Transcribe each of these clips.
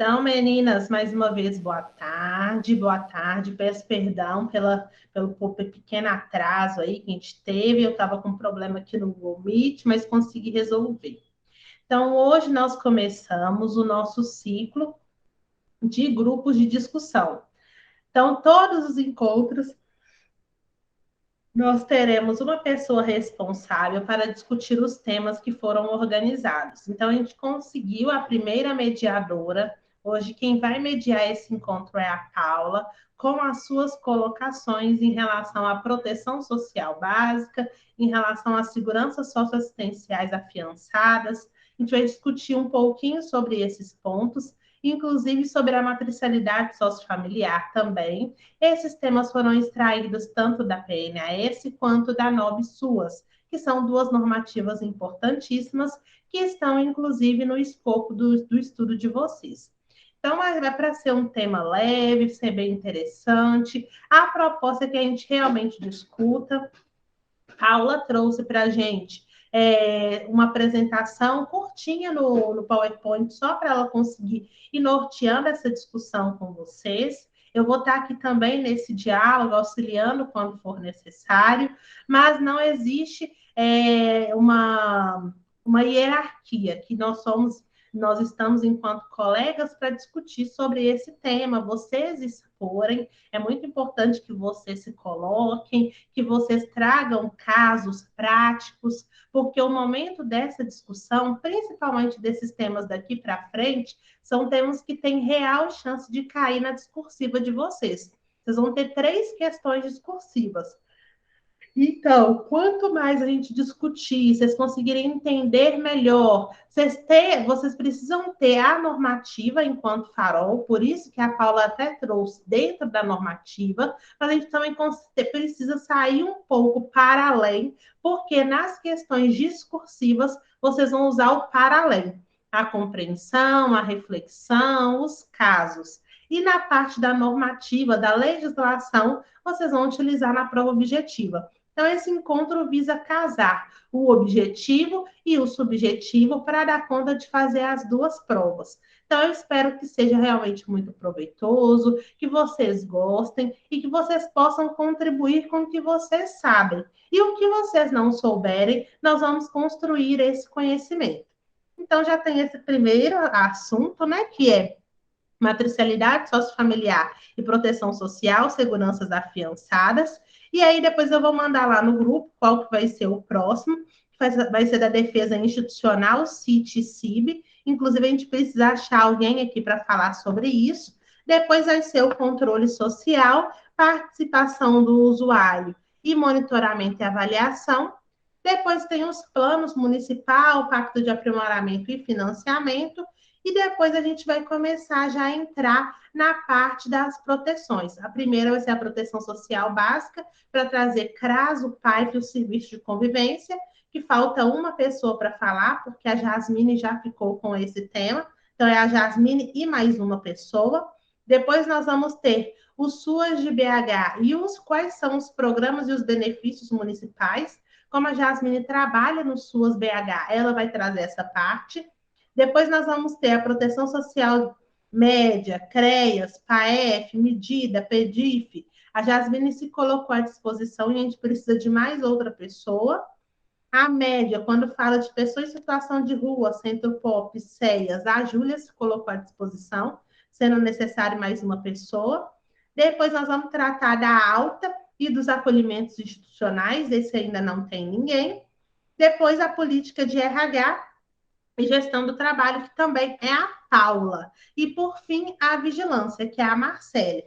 Então, meninas, mais uma vez, boa tarde, boa tarde. Peço perdão pelo pequeno atraso aí que a gente teve. Eu estava com um problema aqui no Google Meet, mas consegui resolver. Então, hoje nós começamos o nosso ciclo de grupos de discussão. Então, todos os encontros nós teremos uma pessoa responsável para discutir os temas que foram organizados. Então, a gente conseguiu a primeira mediadora. Hoje, quem vai mediar esse encontro é a Paula, com as suas colocações em relação à proteção social básica, em relação às seguranças socioassistenciais afiançadas. A gente vai discutir um pouquinho sobre esses pontos, inclusive sobre a matricialidade sociofamiliar também. Esses temas foram extraídos tanto da PNAS quanto da NOB-SUAS, que são duas normativas importantíssimas que estão, inclusive, no escopo do estudo de vocês. Então, é para ser um tema leve, ser bem interessante. A proposta é que a gente realmente discuta. A aula trouxe para a gente uma apresentação curtinha no PowerPoint, só para ela conseguir ir norteando essa discussão com vocês. Eu vou estar aqui também nesse diálogo, auxiliando quando for necessário, mas não existe uma hierarquia, que nós estamos, enquanto colegas, para discutir sobre esse tema, vocês exporem, é muito importante que vocês se coloquem, que vocês tragam casos práticos, porque o momento dessa discussão, principalmente desses temas daqui para frente, são temas que têm real chance de cair na discursiva de vocês. Vocês vão ter 3 questões discursivas. Então, quanto mais a gente discutir, vocês conseguirem entender melhor, vocês precisam ter a normativa enquanto farol, por isso que a Paula até trouxe dentro da normativa, mas a gente também precisa sair um pouco para além, porque nas questões discursivas vocês vão usar o para além, a compreensão, a reflexão, os casos. E na parte da normativa, da legislação, vocês vão utilizar na prova objetiva. Então, esse encontro visa casar o objetivo e o subjetivo para dar conta de fazer as duas provas. Então, eu espero que seja realmente muito proveitoso, que vocês gostem e que vocês possam contribuir com o que vocês sabem. E o que vocês não souberem, nós vamos construir esse conhecimento. Então, já tem esse primeiro assunto, né, que é matricialidade sociofamiliar e proteção social, seguranças afiançadas. E aí depois eu vou mandar lá no grupo qual que vai ser o próximo, que vai ser da defesa institucional, CIT e CIB. Inclusive, a gente precisa achar alguém aqui para falar sobre isso. Depois vai ser o controle social, participação do usuário e monitoramento e avaliação. Depois tem os planos municipal, pacto de aprimoramento e financiamento, e depois a gente vai começar já a entrar na parte das proteções. A primeira vai ser a proteção social básica, para trazer CRAS, o PAIF e o serviço de convivência, que falta uma pessoa para falar, porque a Jasmine já ficou com esse tema. Então, é a Jasmine e mais uma pessoa. Depois nós vamos ter o SUAS de BH e quais são os programas e os benefícios municipais. Como a Jasmine trabalha no SUAS BH, ela vai trazer essa parte. Depois nós vamos ter a proteção social média, CREAS, PAEF, Medida, PEDIF. A Jasmine se colocou à disposição e a gente precisa de mais outra pessoa. A média, quando fala de pessoas em situação de rua, Centro Pop, CEAS, a Júlia se colocou à disposição, sendo necessário mais uma pessoa. Depois nós vamos tratar da alta e dos acolhimentos institucionais, esse ainda não tem ninguém. Depois a política de RH, e gestão do trabalho, que também é a Paula. E, por fim, a vigilância, que é a Marcele.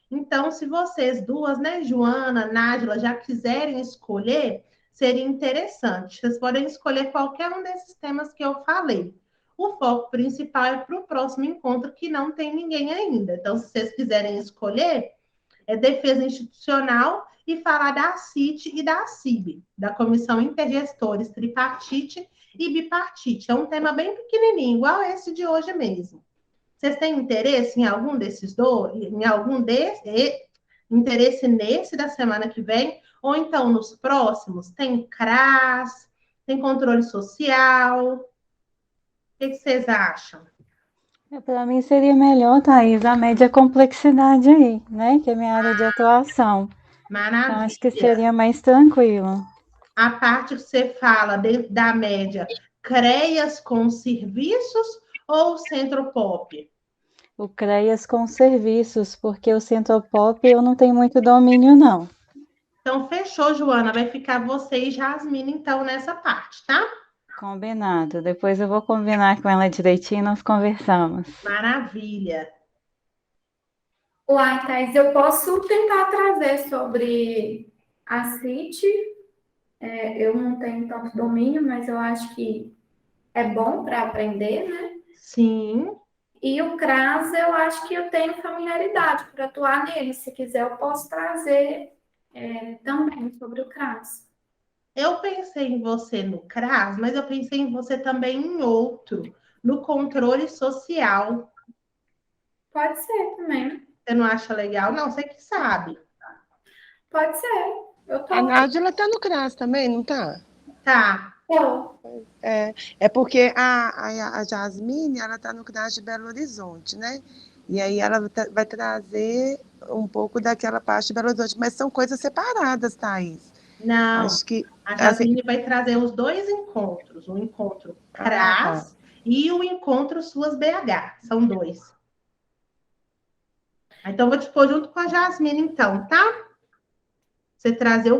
Então, se vocês duas, né, Joana, Nájila, já quiserem escolher, seria interessante. Vocês podem escolher qualquer um desses temas que eu falei. O foco principal é para o próximo encontro, que não tem ninguém ainda. Então, se vocês quiserem escolher, é defesa institucional e falar da CIT e da CIB, da Comissão Intergestores Tripartite e Bipartite. É um tema bem pequenininho, igual esse de hoje mesmo. Vocês têm interesse em algum desses dois? Em algum desses? Interesse nesse da semana que vem? Ou então nos próximos? Tem CRAS, tem controle social. O que vocês acham? Para mim seria melhor, Thaís, a média complexidade aí, né? Que é minha área de atuação. Então, acho que Maravilha. seria mais tranquilo. A parte que você fala dentro da média, CREAS com serviços ou Centropop? O CREAS com serviços, porque o Centropop eu não tenho muito domínio, não. Então, fechou, Joana. Vai ficar você e Jasmine, então, nessa parte, tá? Combinado. Depois eu vou combinar com ela direitinho e nós conversamos. Maravilha. Uai, Thais, eu posso tentar trazer sobre a CIT. Eu não tenho tanto domínio, mas eu acho que é bom para aprender, né? Sim. E o CRAS, eu acho que eu tenho familiaridade para atuar nele. Se quiser, eu posso trazer também sobre o CRAS. Eu pensei em você no CRAS, mas eu pensei em você também em outro, no controle social. Pode ser também. Você não acha legal? Não, você que sabe. Pode ser. Eu A tô. Nádia tá no CRAS também, não tá? Tá. Tô. É porque a Jasmine, ela tá no CRAS de Belo Horizonte, né? E aí ela vai trazer um pouco daquela parte de Belo Horizonte, mas são coisas separadas, Thaís. Não. Acho que, A assim, Jasmine vai trazer os dois encontros, o encontro tá. CRAS e o encontro Suas BH. São dois. Então, eu vou te pôr junto com a Jasmine, então, tá? Você trazer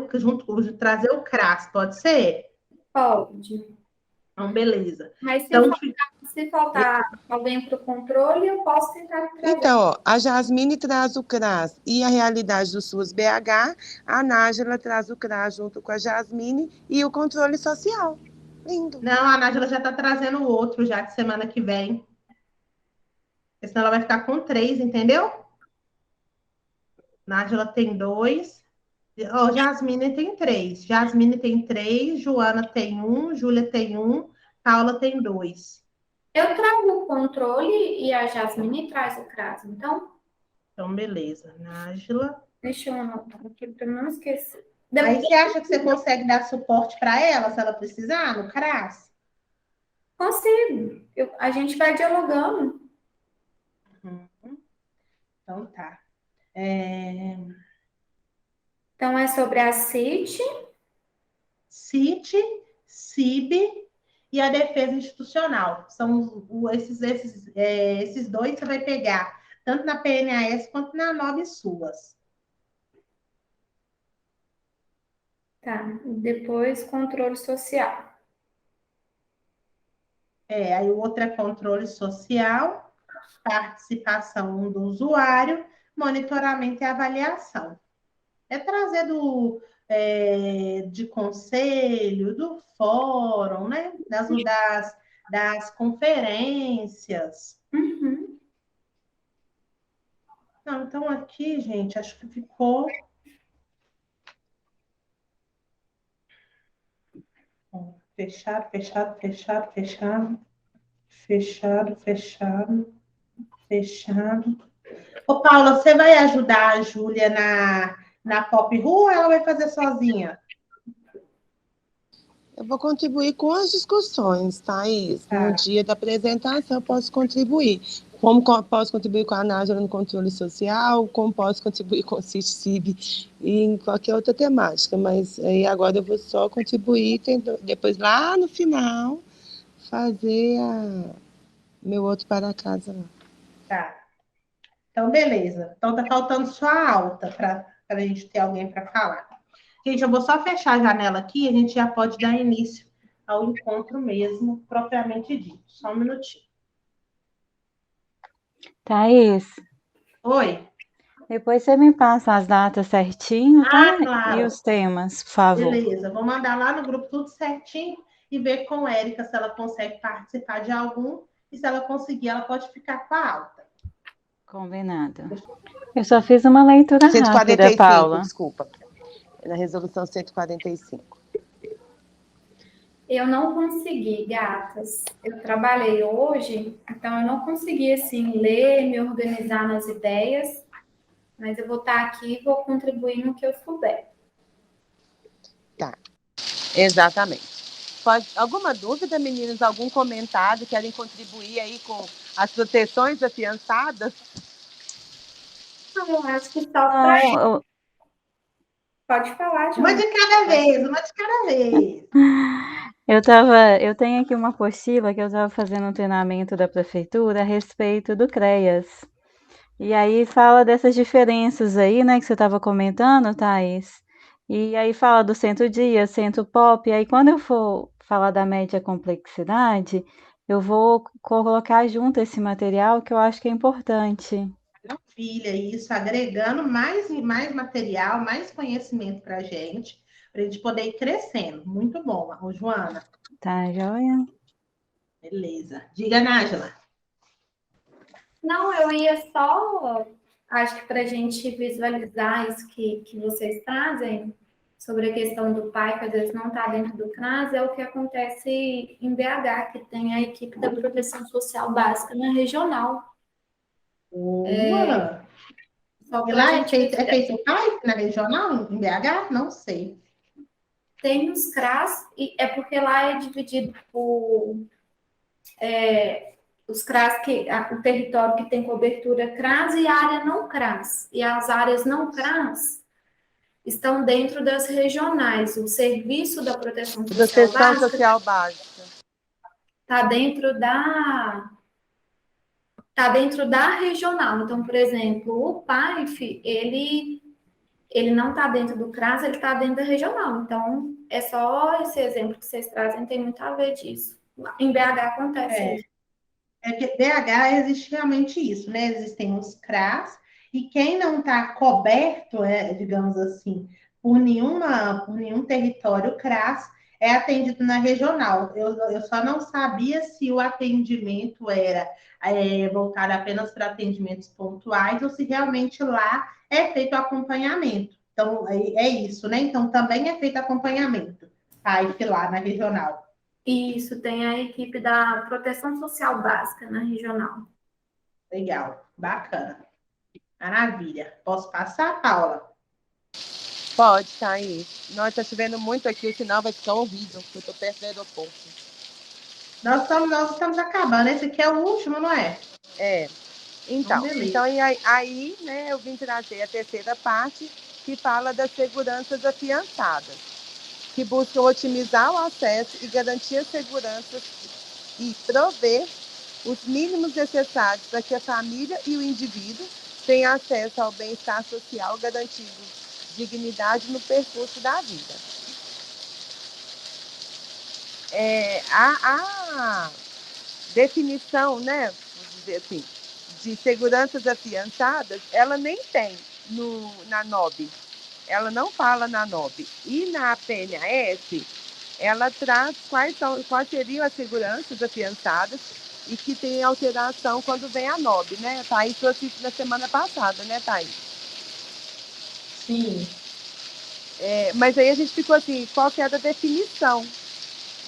trazer o CRAS, pode ser? Pode. Então, beleza. Mas Então, se faltar alguém para o controle, eu posso tentar trazer. Então, ó, a Jasmine traz o CRAS e a realidade do SUS BH, a Nájila traz o CRAS junto com a Jasmine e o controle social. Lindo. não, a Nádia já está trazendo o outro já de semana que vem. Porque senão ela vai ficar com três, entendeu? Nádia tem dois. Ó, Jasmine tem três. Jasmine tem três, Joana tem um, Júlia tem um, Paula tem dois. Eu trago o controle e a Jasmine traz o CRAS. Então, Então, beleza. Nájila. deixa eu anotar aqui para não esquecer. Aí Depois, você acha que você consegue dar suporte para ela, se ela precisar, no CRAS? consigo. A gente vai dialogando. Uhum. Então tá. É... Então, é sobre a CIT. CIT, CIB e a defesa institucional. São esses dois que você vai pegar, tanto na PNAS quanto na 9 suas. Tá. Depois, controle social. Aí o outro é controle social, participação do usuário, monitoramento e avaliação. É trazer de conselho, do fórum, né? Das conferências. Uhum. Não, então aqui, gente, acho que ficou. Ó, fechado, fechado, fechado, fechado, fechado, fechado, fechado. Ô, Paula, você vai ajudar a Júlia na Pop Rua ou ela vai fazer sozinha? Eu vou contribuir com as discussões, Thaís. No Tá. dia da apresentação, eu posso contribuir. Posso contribuir com a Nájila no controle social, como posso contribuir com o CIT-CIB e em qualquer outra temática. Mas aí agora eu vou só contribuir, depois lá no final, fazer meu outro para casa lá. Tá. Então, beleza. Então, tá faltando só a alta para a gente ter alguém para falar. Gente, eu vou só fechar a janela aqui e a gente já pode dar início ao encontro mesmo, propriamente dito. Só um minutinho. Thaís, Oi? depois você me passa as datas certinho, tá? Ah, E claro. os temas, por favor. Beleza. Vou mandar lá no grupo tudo certinho e ver com a Érica se ela consegue participar de algum. E se ela conseguir, ela pode ficar com a alta. Combinado. Eu só fiz uma leitura rápida, 145, Paula. desculpa. Na resolução 145. Eu não consegui, gatas. Eu trabalhei hoje, então eu não consegui, assim, ler, me organizar nas ideias. Mas eu vou estar aqui e vou contribuir no que eu puder. Tá, exatamente. Alguma dúvida, meninos? Algum comentário? Querem contribuir aí com as proteções afiançadas? Não, eu acho que só para. Não, Pode falar, Uma Joana. de cada vez, uma de cada vez. eu tenho aqui uma apostila que eu estava fazendo um treinamento da prefeitura a respeito do CREAS. E aí fala dessas diferenças aí, né, que você estava comentando, Thaís. E aí fala do centro-dia, centro-pop. E aí quando eu for falar da média complexidade, eu vou colocar junto esse material que eu acho que é importante. Maravilha, isso, agregando mais material, mais conhecimento para a gente poder ir crescendo. Muito bom, Joana. Tá, joia? Beleza. Diga, Nájila. Não, eu ia só, acho que para a gente visualizar isso que vocês trazem sobre a questão do pai, que às vezes não está dentro do CRAS, é o que acontece em BH, que tem a equipe da proteção social básica na regional. Boa! Só E para a lá gente é feito pai na regional, em BH? Não sei. tem os CRAS, e é porque lá é dividido por os CRAS, o território que tem cobertura CRAS e a área não CRAS. E as áreas não CRAS estão dentro das regionais. O Serviço da Proteção Social Proteção Básica social básica. está dentro da regional. Então, por exemplo, o PAIF, ele não está dentro do CRAS, ele está dentro da regional. Então, é só esse exemplo que vocês trazem, tem muito a ver disso. Em BH acontece É, isso. é que BH existe realmente isso, né? Existem os CRAS, e quem não está coberto, digamos assim, por nenhum território CRAS, é atendido na regional. Eu só não sabia se o atendimento era voltado apenas para atendimentos pontuais ou se realmente lá é feito acompanhamento. Então, é isso, né? Então, também é feito acompanhamento, PAIF lá na regional. Isso, tem a equipe da Proteção Social Básica na regional. Legal, bacana. Maravilha. Posso passar, Paula? Pode, Thaís. Nós está chovendo muito aqui, o sinal vai ficar horrível, porque eu estou perto do aeroporto. Nós estamos acabando. Esse aqui é o último, não é? É. Então Beleza. e aí, né, eu vim trazer a terceira parte, que fala das seguranças afiançadas, que buscam otimizar o acesso e garantir a segurança e prover os mínimos necessários para que a família e o indivíduo tenham acesso ao bem-estar social, garantindo dignidade no percurso da vida. A definição, né, vamos dizer assim, de seguranças afiançadas, ela nem tem na NOB. Ela não fala na NOB. E na PNAS, ela traz quais seriam as seguranças afiançadas e que tem alteração quando vem a NOB, né? Thaís trouxe isso na semana passada, né, Thaís? Sim. Mas aí a gente ficou assim, qual que é a definição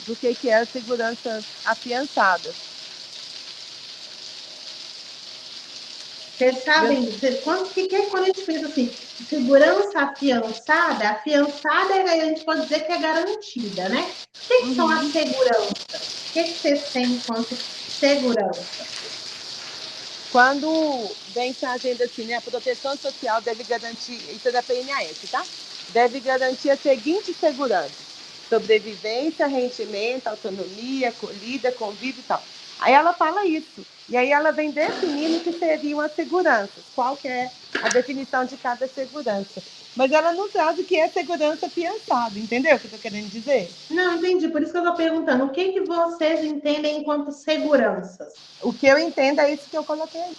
do que é a segurança afiançada? Vocês sabem, quando a gente pensa assim, segurança afiançada a gente pode dizer que é garantida, né? O que são as seguranças? O que vocês têm enquanto segurança? Quando vem trazendo assim, né, a proteção social deve garantir, isso é da PNAS, tá? Deve garantir a seguinte segurança: sobrevivência, rendimento, autonomia, acolhida, convívio e tal. Aí ela fala isso. E aí ela vem definindo o que seriam as seguranças, qual que é a definição de cada segurança. Mas ela não traz o que é segurança afiançada, entendeu o que eu estou querendo dizer? Não, entendi. Por isso que eu estou perguntando. O que vocês entendem enquanto seguranças? O que eu entendo é isso que eu coloquei aí.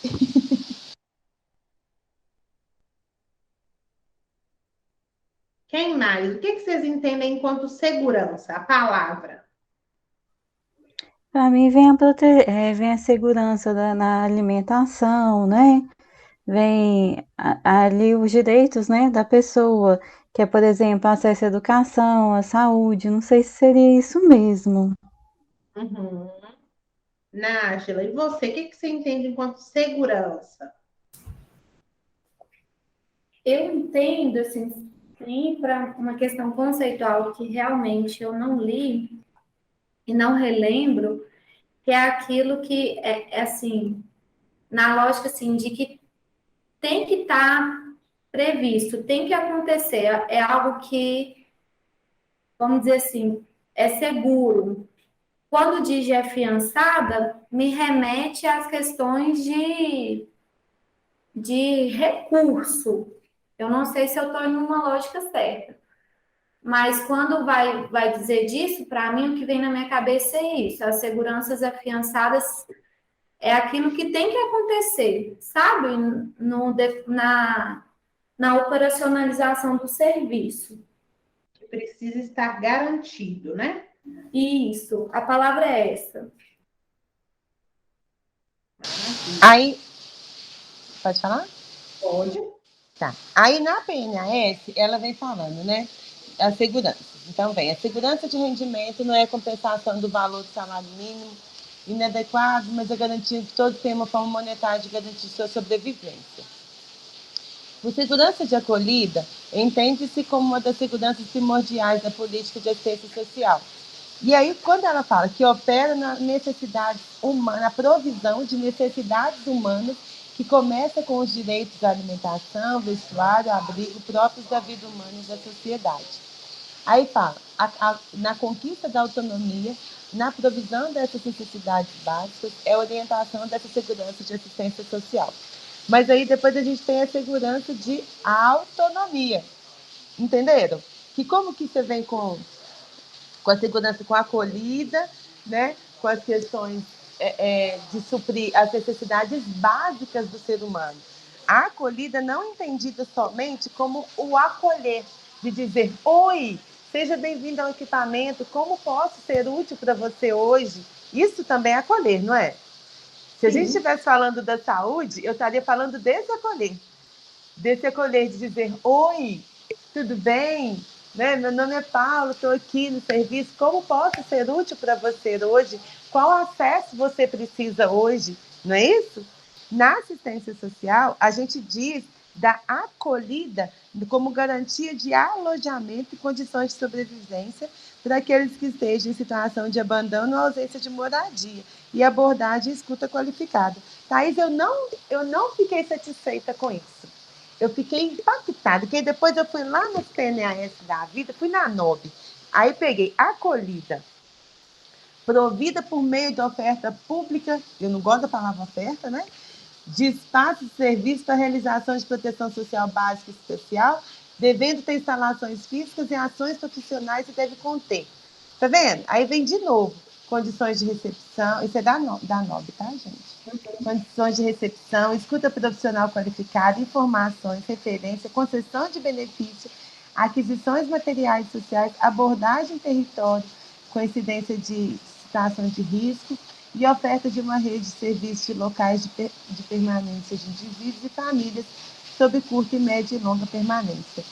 Quem mais? O que vocês entendem enquanto segurança? A palavra. Para mim vem a segurança na alimentação, né? Vem ali os direitos, né, da pessoa, que é, por exemplo, acesso à educação, à saúde. Não sei se seria isso mesmo. Uhum. Nájila, e você? O que você entende enquanto segurança? Eu entendo, assim, para uma questão conceitual que realmente eu não li, e não relembro, que é aquilo que é assim, na lógica assim, de que tem que estar previsto, tem que acontecer, é algo que, vamos dizer assim, é seguro. Quando diz de afiançada, me remete às questões de recurso. Eu não sei se eu estou em uma lógica certa, mas quando vai dizer disso, para mim o que vem na minha cabeça é isso: as seguranças afiançadas é aquilo que tem que acontecer, sabe? Na operacionalização do serviço. Que precisa estar garantido, né? Isso, a palavra é essa. Aí, pode falar? Pode. Tá. Aí na PNAS, ela vem falando, né? A segurança. Então, vem, a segurança de rendimento não é compensação do valor do salário mínimo inadequado, mas é garantia que todos tenham uma forma monetária de garantir sua sobrevivência. Por segurança de acolhida, entende-se como uma das seguranças primordiais da política de assistência social. E aí, quando ela fala que opera na necessidade humana, na provisão de necessidades humanas, que começa com os direitos à alimentação, vestuário, abrigo próprios da vida humana e da sociedade. Aí fala, na conquista da autonomia, na provisão dessas necessidades básicas, é a orientação dessa segurança de assistência social. Mas aí depois a gente tem a segurança de autonomia. Entenderam? Que como que você vem com a segurança, com a acolhida, né? Com as questões de suprir as necessidades básicas do ser humano. A acolhida não entendida somente como o acolher, de dizer, oi, seja bem-vindo ao equipamento, como posso ser útil para você hoje? Isso também é acolher, não é? Se a gente estivesse falando da saúde, eu estaria falando desse acolher de dizer, oi, tudo bem? Né? Meu nome é Paulo, estou aqui no serviço, como posso ser útil para você hoje? Qual acesso você precisa hoje? Não é isso? Na assistência social, a gente diz da acolhida como garantia de alojamento e condições de sobrevivência para aqueles que estejam em situação de abandono ou ausência de moradia e abordagem e escuta qualificada. Thaís, eu não fiquei satisfeita com isso. Eu fiquei impactada, porque depois eu fui lá no CNAS da vida, fui na NOB, aí peguei acolhida, provida por meio de oferta pública, eu não gosto da palavra oferta, né? De espaços e serviços para realização de proteção social básica e especial, devendo ter instalações físicas e ações profissionais e deve conter. Tá vendo? Aí vem de novo, condições de recepção, isso é da NOB, tá, gente? Condições de recepção, escuta profissional qualificada, informações, referência, concessão de benefício, aquisições materiais e sociais, abordagem em território, coincidência de situações de risco e oferta de uma rede de serviços de locais de permanência de indivíduos e famílias sob curta, média e longa permanência.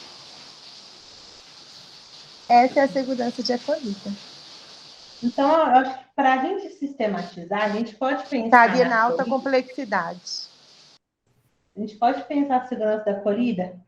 Essa é a segurança de acolhida. Então, eu acho que para a gente sistematizar, a gente pode pensar... Estaria na alta complexidade. A gente pode pensar a segurança da acolhida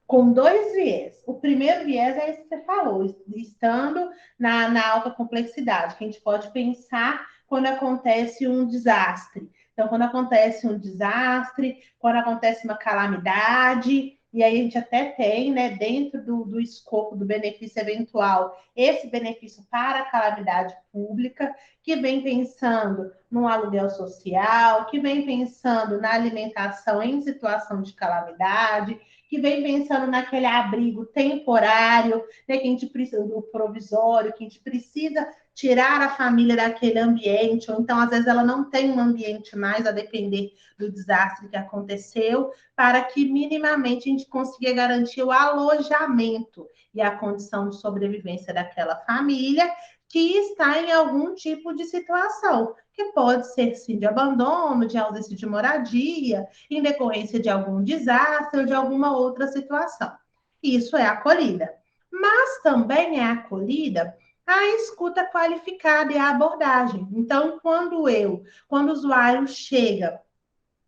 com dois viés. O primeiro viés é esse que você falou, estando na alta complexidade, que a gente pode pensar quando acontece um desastre. Então, quando acontece um desastre, quando acontece uma calamidade, e aí a gente até tem, né, dentro do escopo do benefício eventual, esse benefício para a calamidade pública, que vem pensando no aluguel social, que vem pensando na alimentação em situação de calamidade, que vem pensando naquele abrigo temporário, né, que a gente precisa do provisório, que a gente precisa tirar a família daquele ambiente, ou então, às vezes, ela não tem um ambiente mais, a depender do desastre que aconteceu, para que minimamente a gente consiga garantir o alojamento e a condição de sobrevivência daquela família que está em algum tipo de situação, que pode ser, sim, de abandono, de ausência de moradia, em decorrência de algum desastre ou de alguma outra situação. Isso é acolhida. Mas também é acolhida a escuta qualificada e a abordagem. Então, quando o usuário chega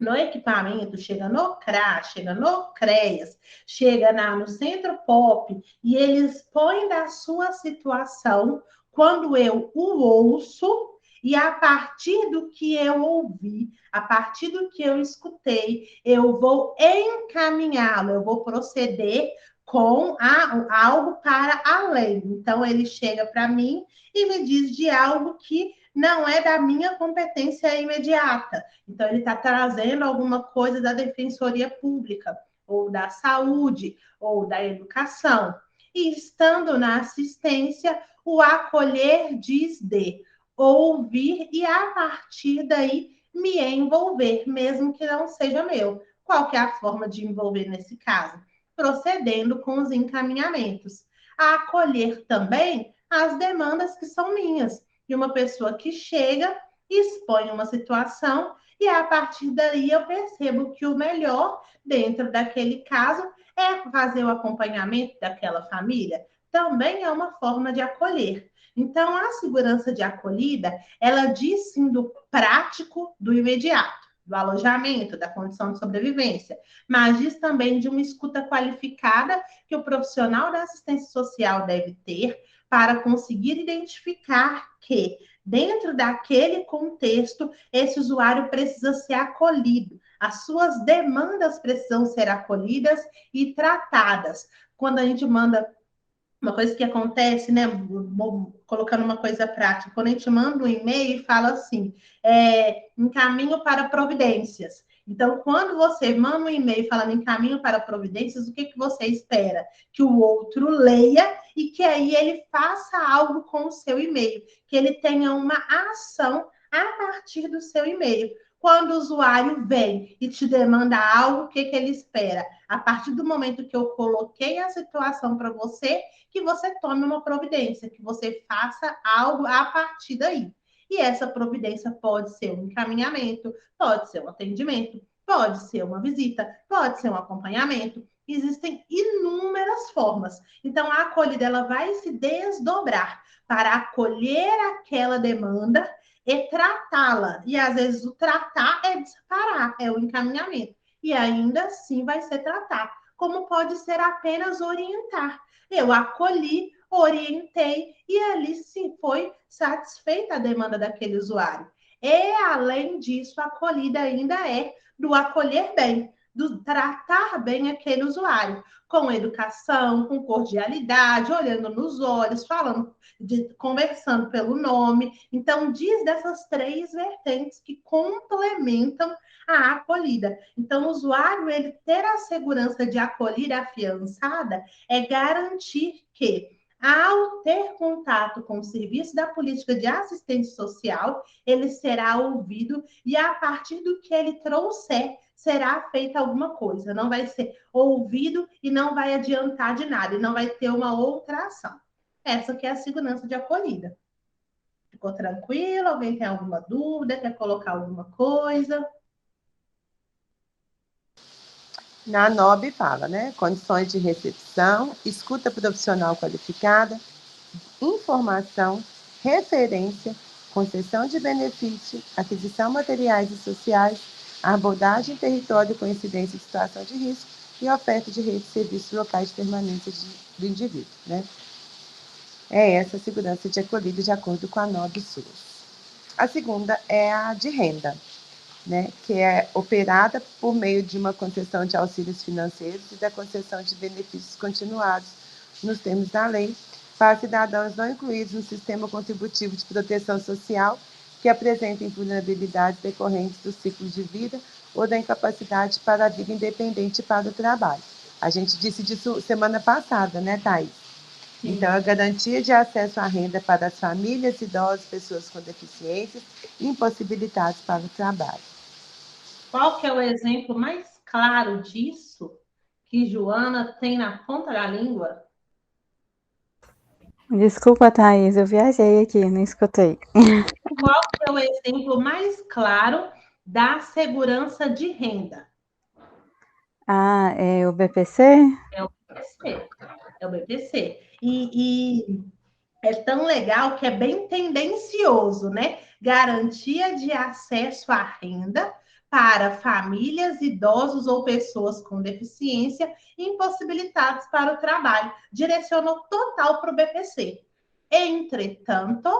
no equipamento, chega no CRA, chega no CREAS, chega no Centro POP, e eles põem da sua situação quando eu o ouço, e a partir do que eu ouvi, a partir do que eu escutei, eu vou encaminhá-lo, eu vou proceder com algo para além. Então, ele chega para mim e me diz de algo que não é da minha competência imediata. Então, ele está trazendo alguma coisa da Defensoria Pública, ou da saúde, ou da educação. E estando na assistência, o acolher diz de ouvir e, a partir daí, me envolver, mesmo que não seja meu. Qual que é a forma de envolver nesse caso? Procedendo com os encaminhamentos. A acolher também as demandas que são minhas. De uma pessoa que chega, expõe uma situação e, a partir daí, eu percebo que o melhor dentro daquele caso é fazer o acompanhamento daquela família. Também é uma forma de acolher. Então, a segurança de acolhida, ela diz sim do prático, do imediato, do alojamento, da condição de sobrevivência, mas diz também de uma escuta qualificada que o profissional da assistência social deve ter para conseguir identificar que, dentro daquele contexto, esse usuário precisa ser acolhido, as suas demandas precisam ser acolhidas e tratadas. Quando a gente manda uma coisa que acontece, né? Colocando uma coisa prática, quando a gente manda um e-mail e fala assim, encaminho para providências. Então, quando você manda um e-mail falando encaminho para providências, o que, que você espera? Que o outro leia e que aí ele faça algo com o seu e-mail, que ele tenha uma ação a partir do seu e-mail. Quando o usuário vem e te demanda algo, o que, que ele espera? A partir do momento que eu coloquei a situação para você, que você tome uma providência, que você faça algo a partir daí. E essa providência pode ser um encaminhamento, pode ser um atendimento, pode ser uma visita, pode ser um acompanhamento. Existem inúmeras formas. Então, a acolhida ela vai se desdobrar para acolher aquela demanda e tratá-la. E, às vezes, o tratar é disparar, é o encaminhamento. E ainda assim vai ser tratar. Como pode ser apenas orientar. Eu acolhi, orientei e ali sim foi satisfeita a demanda daquele usuário. E, além disso, a acolhida ainda é do acolher bem, do tratar bem aquele usuário, com educação, com cordialidade, olhando nos olhos, falando, conversando pelo nome. Então, diz dessas três vertentes que complementam a acolhida. Então, o usuário, ele ter a segurança de acolher a afiançada é garantir que, ao ter contato com o serviço da política de assistência social, ele será ouvido e, a partir do que ele trouxer, será feita alguma coisa. Não vai ser ouvido e não vai adiantar de nada, e não vai ter uma outra ação. Essa que é a segurança de acolhida. Ficou tranquilo? Alguém tem alguma dúvida? Quer colocar alguma coisa? Na NOB fala, né? Condições de recepção, escuta profissional qualificada, informação, referência, concessão de benefício, aquisição materiais e sociais, abordagem em território com incidência de situação de risco e oferta de rede de serviços locais de permanência do indivíduo, né? É essa a segurança de acolhida de acordo com a NOB SUS. A segunda é a de renda, né, que é operada por meio de uma concessão de auxílios financeiros e da concessão de benefícios continuados nos termos da lei para cidadãos não incluídos no sistema contributivo de proteção social que apresentem vulnerabilidades decorrentes do ciclo de vida ou da incapacidade para a vida independente para o trabalho. A gente disse disso semana passada, né, Thaís? Sim. Então, a garantia de acesso à renda para as famílias, idosos, pessoas com deficiências e impossibilitados para o trabalho. Qual que é o exemplo mais claro disso que Joana tem na ponta da língua? Desculpa, Thaís, eu viajei aqui, não escutei. Qual que é o exemplo mais claro da segurança de renda? Ah, é o BPC? É o BPC. É o BPC. E é tão legal que é bem tendencioso, né? Garantia de acesso à renda para famílias, idosos ou pessoas com deficiência impossibilitados para o trabalho. Direcionou total para o BPC. Entretanto,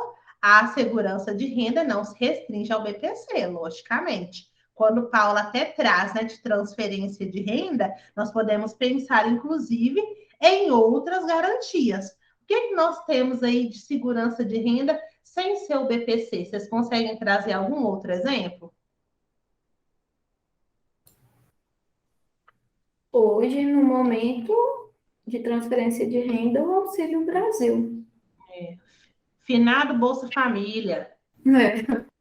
a segurança de renda não se restringe ao BPC, logicamente. Quando Paula até traz, né, de transferência de renda, nós podemos pensar, inclusive, em outras garantias. O que nós temos aí de segurança de renda sem ser o BPC? Vocês conseguem trazer algum outro exemplo? Hoje, no momento de transferência de renda, o Auxílio Brasil. Finado Bolsa Família. É.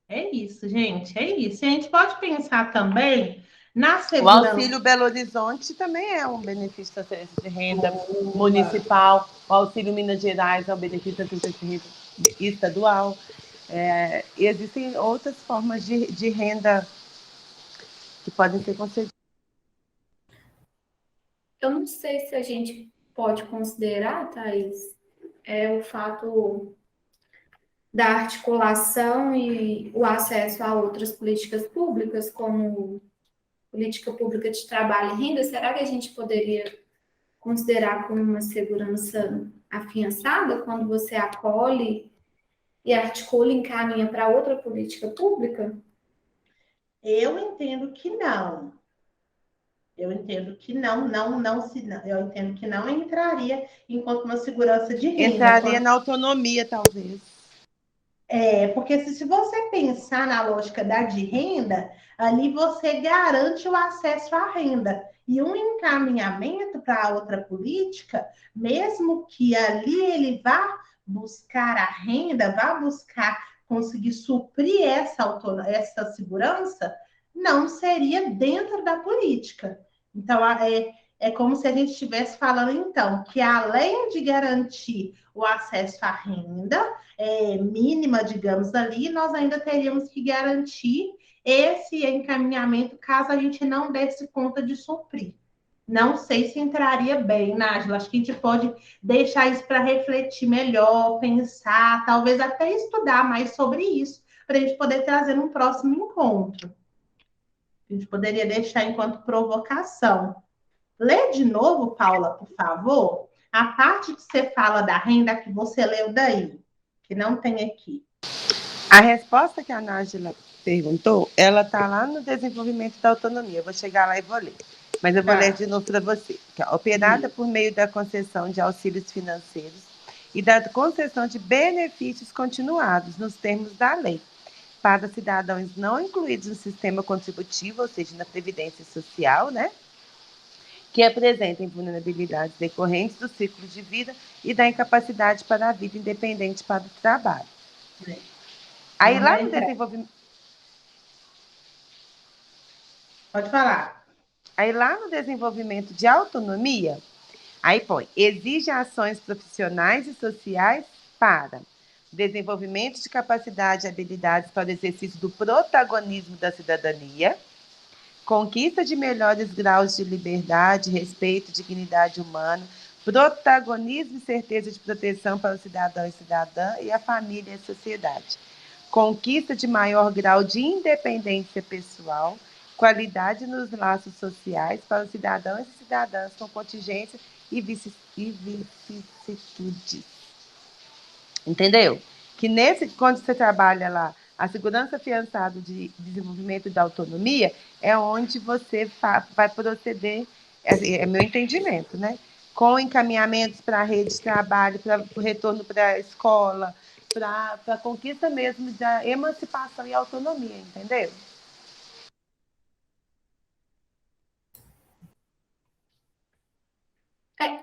É isso, gente, é isso. E a gente pode pensar também na O segurança. Auxílio Belo Horizonte também é um benefício de transferência de renda municipal. O Auxílio Minas Gerais é um benefício de transferência de renda estadual. E existem outras formas de renda que podem ser concedidas. Eu não sei se a gente pode considerar, Thaís, o fato da articulação e o acesso a outras políticas públicas, como política pública de trabalho e renda. Será que a gente poderia considerar como uma segurança afiançada quando você acolhe e articula e encaminha para outra política pública? Eu entendo que não. Eu entendo que não, eu entendo que não entraria enquanto uma segurança de renda. Entraria na autonomia, talvez. Porque se você pensar na lógica da de renda, ali você garante o acesso à renda. E um encaminhamento para outra política, mesmo que ali ele vá buscar a renda, vá buscar conseguir suprir essa segurança, não seria dentro da política. Então, é como se a gente estivesse falando, então, que além de garantir o acesso à renda, mínima, digamos, ali, nós ainda teríamos que garantir esse encaminhamento caso a gente não desse conta de suprir. Não sei se entraria bem, Nájila. Acho que a gente pode deixar isso para refletir melhor, pensar, talvez até estudar mais sobre isso, para a gente poder trazer num próximo encontro. A gente poderia deixar enquanto provocação. Lê de novo, Paula, por favor, a parte que você fala da renda que você leu daí, que não tem aqui. A resposta que a Nájila perguntou, ela está lá no desenvolvimento da autonomia. Eu vou chegar lá e vou ler. Mas eu vou ler de novo para você. Operada por meio da concessão de auxílios financeiros e da concessão de benefícios continuados nos termos da lei, para cidadãos não incluídos no sistema contributivo, ou seja, na Previdência Social, né? Que apresentem vulnerabilidades decorrentes do ciclo de vida e da incapacidade para a vida independente para o trabalho. Aí lá no desenvolvimento. Pode falar. Aí lá no desenvolvimento de autonomia, aí põe, exige ações profissionais e sociais para desenvolvimento de capacidade e habilidades para o exercício do protagonismo da cidadania, conquista de melhores graus de liberdade, respeito, dignidade humana, protagonismo e certeza de proteção para o cidadão e cidadã e a família e a sociedade, conquista de maior grau de independência pessoal, qualidade nos laços sociais para os cidadãos e cidadãs com contingência e vicissitudes. Entendeu? Que quando você trabalha lá, a segurança afiançada de desenvolvimento da autonomia é onde você vai proceder, é meu entendimento, né? Com encaminhamentos para a rede de trabalho, para o retorno para a escola, para a conquista mesmo da emancipação e autonomia, entendeu?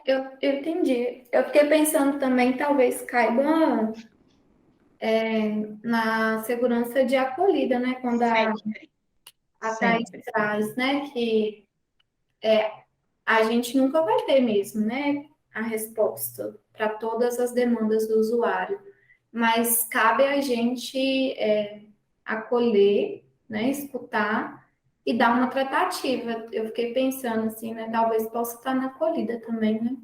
Eu entendi. Eu fiquei pensando também, talvez caiba na segurança de acolhida, né? Quando a Thaís traz, né? Que a gente nunca vai ter mesmo, né? A resposta para todas as demandas do usuário. Mas cabe a gente acolher, né? Escutar e dar uma tratativa. Eu fiquei pensando assim, né? Talvez possa estar na acolhida também, né?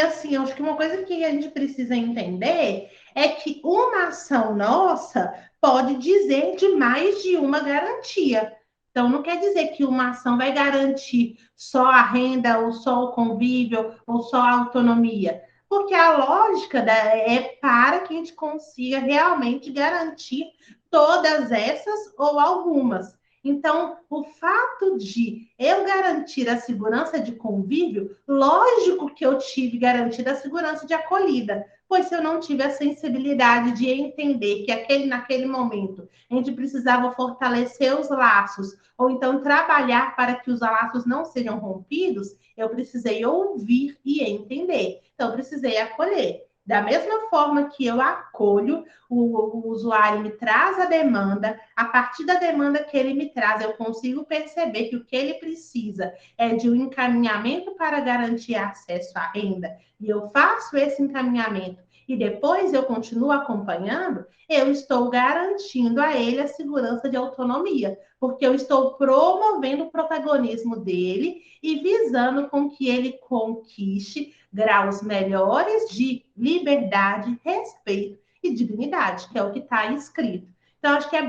Assim, eu acho que uma coisa que a gente precisa entender é que uma ação nossa pode dizer de mais de uma garantia. Então, não quer dizer que uma ação vai garantir só a renda, ou só o convívio, ou só a autonomia. porque a lógica é para que a gente consiga realmente garantir todas essas ou algumas. Então, o fato de eu garantir a segurança de convívio, lógico que eu tive garantida a segurança de acolhida, pois se eu não tive a sensibilidade de entender que naquele momento a gente precisava fortalecer os laços, ou então trabalhar para que os laços não sejam rompidos, eu precisei ouvir e entender. Então, eu precisei acolher. Da mesma forma que eu acolho, o usuário me traz a demanda, a partir da demanda que ele me traz, eu consigo perceber que o que ele precisa é de um encaminhamento para garantir acesso à renda, e eu faço esse encaminhamento e depois eu continuo acompanhando, eu estou garantindo a ele a segurança de autonomia, porque eu estou promovendo o protagonismo dele e visando com que ele conquiste graus melhores de liberdade, respeito e dignidade, que é o que está escrito. Então, acho que é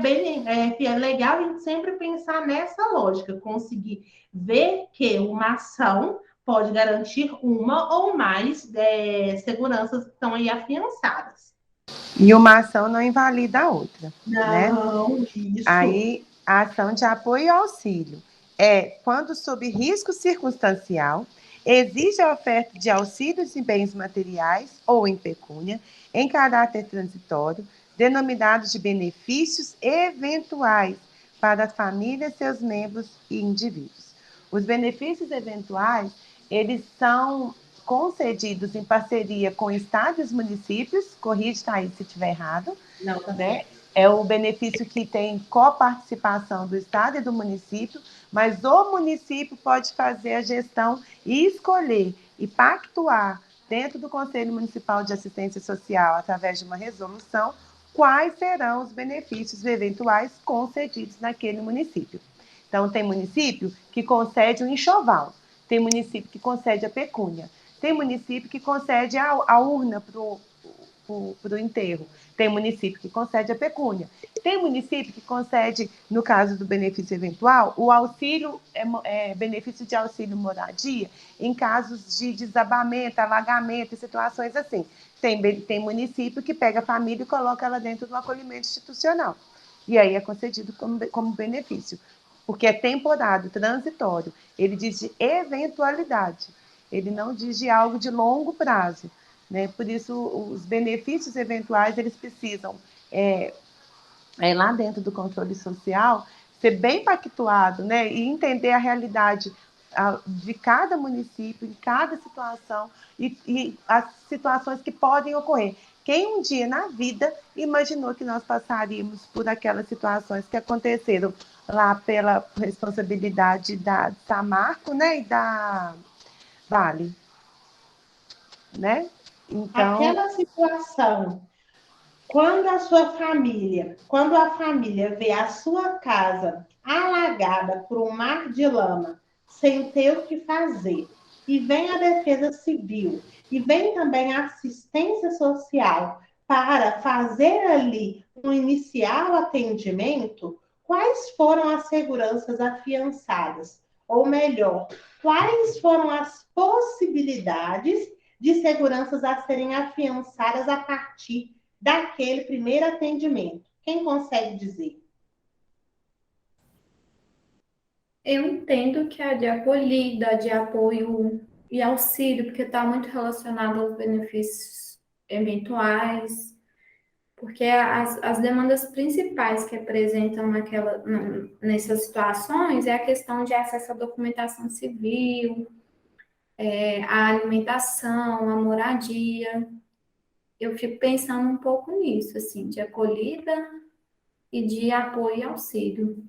legal a gente sempre pensar nessa lógica, conseguir ver que uma ação pode garantir uma ou mais seguranças que estão aí afiançadas. E uma ação não invalida a outra, né? Não, isso. Aí, a ação de apoio e auxílio é quando, sob risco circunstancial, exige a oferta de auxílios em bens materiais ou em pecúnia, em caráter transitório, denominados de benefícios eventuais para as famílias, seus membros e indivíduos. Os benefícios eventuais, eles são concedidos em parceria com estados e os municípios, corrige, Thaís, se estiver errado. Não, tá né? certo. É o benefício que tem coparticipação do Estado e do município, mas o município pode fazer a gestão e escolher e pactuar dentro do Conselho Municipal de Assistência Social, através de uma resolução, quais serão os benefícios eventuais concedidos naquele município. Então, tem município que concede o enxoval, tem município que concede a pecúnia, tem município que concede a urna para o enterro, tem município que concede a pecúnia, tem município que concede, no caso do benefício eventual, o auxílio, benefício de auxílio moradia, em casos de desabamento, alagamento e situações assim. Tem município que pega a família e coloca ela dentro do acolhimento institucional. E aí é concedido como benefício, porque é temporário, transitório. Ele diz de eventualidade, ele não diz de algo de longo prazo. Né? Por isso, os benefícios eventuais, eles precisam, lá dentro do controle social, ser bem pactuado, né? E entender a realidade de cada município, em cada situação, e as situações que podem ocorrer. Quem um dia na vida imaginou que nós passaríamos por aquelas situações que aconteceram lá pela responsabilidade da Samarco, né? E da Vale, né? Então, aquela situação, quando a família vê a sua casa alagada por um mar de lama, sem ter o que fazer, e vem a Defesa Civil, e vem também a assistência social para fazer ali um inicial atendimento, quais foram as seguranças afiançadas? Ou melhor, quais foram as possibilidades de seguranças a serem afiançadas a partir daquele primeiro atendimento? Quem consegue dizer? Eu entendo que é de acolhida, de apoio e auxílio, porque está muito relacionado aos benefícios eventuais, porque as demandas principais que apresentam nessas situações é a questão de acesso à documentação civil, a alimentação, a moradia. Eu fico pensando um pouco nisso, assim, de acolhida e de apoio e auxílio.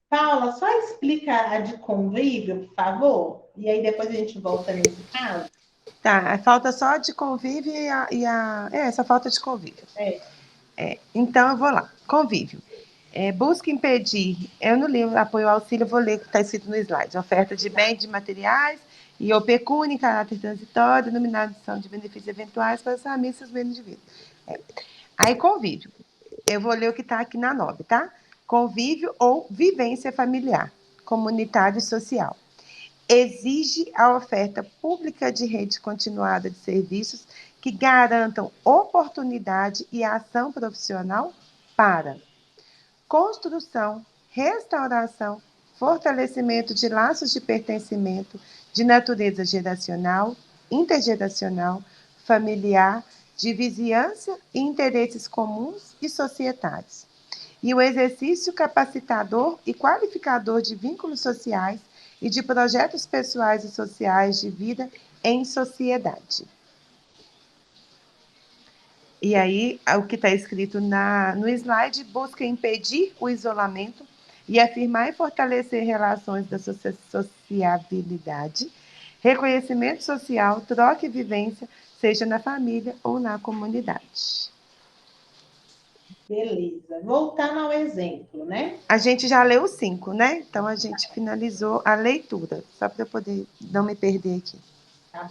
Paula, só explica a de convívio, por favor, e aí depois a gente volta nesse caso. Tá, falta só de convívio essa falta de convívio. Então, eu vou lá. Convívio. Busca impedir, eu não li o apoio ao auxílio, eu vou ler o que está escrito no slide. Oferta de bens, de materiais e ou pecúnia em caráter transitório, denominação de benefícios eventuais para as famílias e seus bens indivíduos. Aí, convívio. Eu vou ler o que está aqui na 9, tá? Convívio ou vivência familiar, comunitário e social. exige a oferta pública de rede continuada de serviços que garantam oportunidade e ação profissional para construção, restauração, fortalecimento de laços de pertencimento de natureza geracional, intergeracional, familiar, de vizinhança e interesses comuns e societários. E o exercício capacitador e qualificador de vínculos sociais e de projetos pessoais e sociais de vida em sociedade. E aí, o que está escrito no slide busca impedir o isolamento e afirmar e fortalecer relações da sociabilidade, reconhecimento social, troca e vivência, seja na família ou na comunidade. Beleza. Voltando ao exemplo, né? A gente já leu 5, né? Então, a gente finalizou a leitura, só para eu poder não me perder aqui. Tá.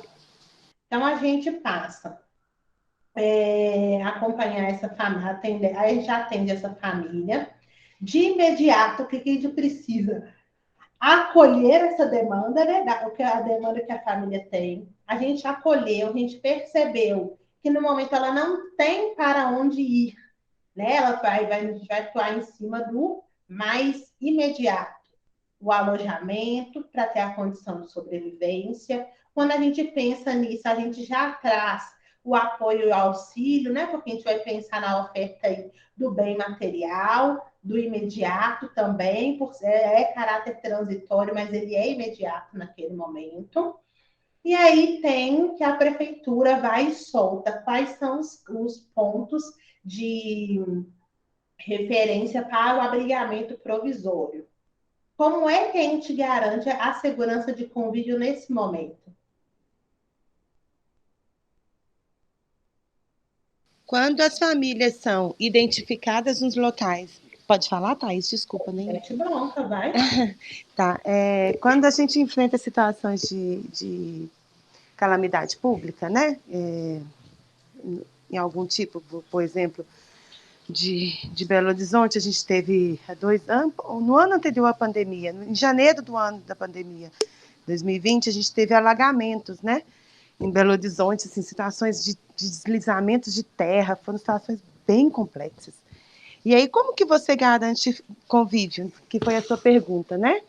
Então, a gente passa acompanhar essa família, aí a gente atende essa família. De imediato, o que a gente precisa? Acolher essa demanda, né? A demanda que a família tem. A gente acolheu, a gente percebeu que no momento ela não tem para onde ir, né? Ela vai atuar em cima do mais imediato, o alojamento para ter a condição de sobrevivência. Quando a gente pensa nisso, a gente já traz o apoio e o auxílio, né? Porque a gente vai pensar na oferta aí do bem material, do imediato também, por é caráter transitório, mas ele é imediato naquele momento. E aí tem que a prefeitura vai e solta quais são os pontos de referência para o abrigamento provisório. Como é que a gente garante a segurança de convívio nesse momento? Quando as famílias são identificadas nos locais... Pode falar, Thaís? Desculpa, nem... Mete bronca, vai. Tá. Quando a gente enfrenta situações de calamidade pública, né? Em algum tipo, por exemplo, de Belo Horizonte, a gente teve há 2 anos, no ano anterior à pandemia, em janeiro do ano da pandemia, 2020, a gente teve alagamentos, né? Em Belo Horizonte, assim, situações de deslizamentos de terra, foram situações bem complexas. E aí, como que você garante convívio? Que foi a sua pergunta, né?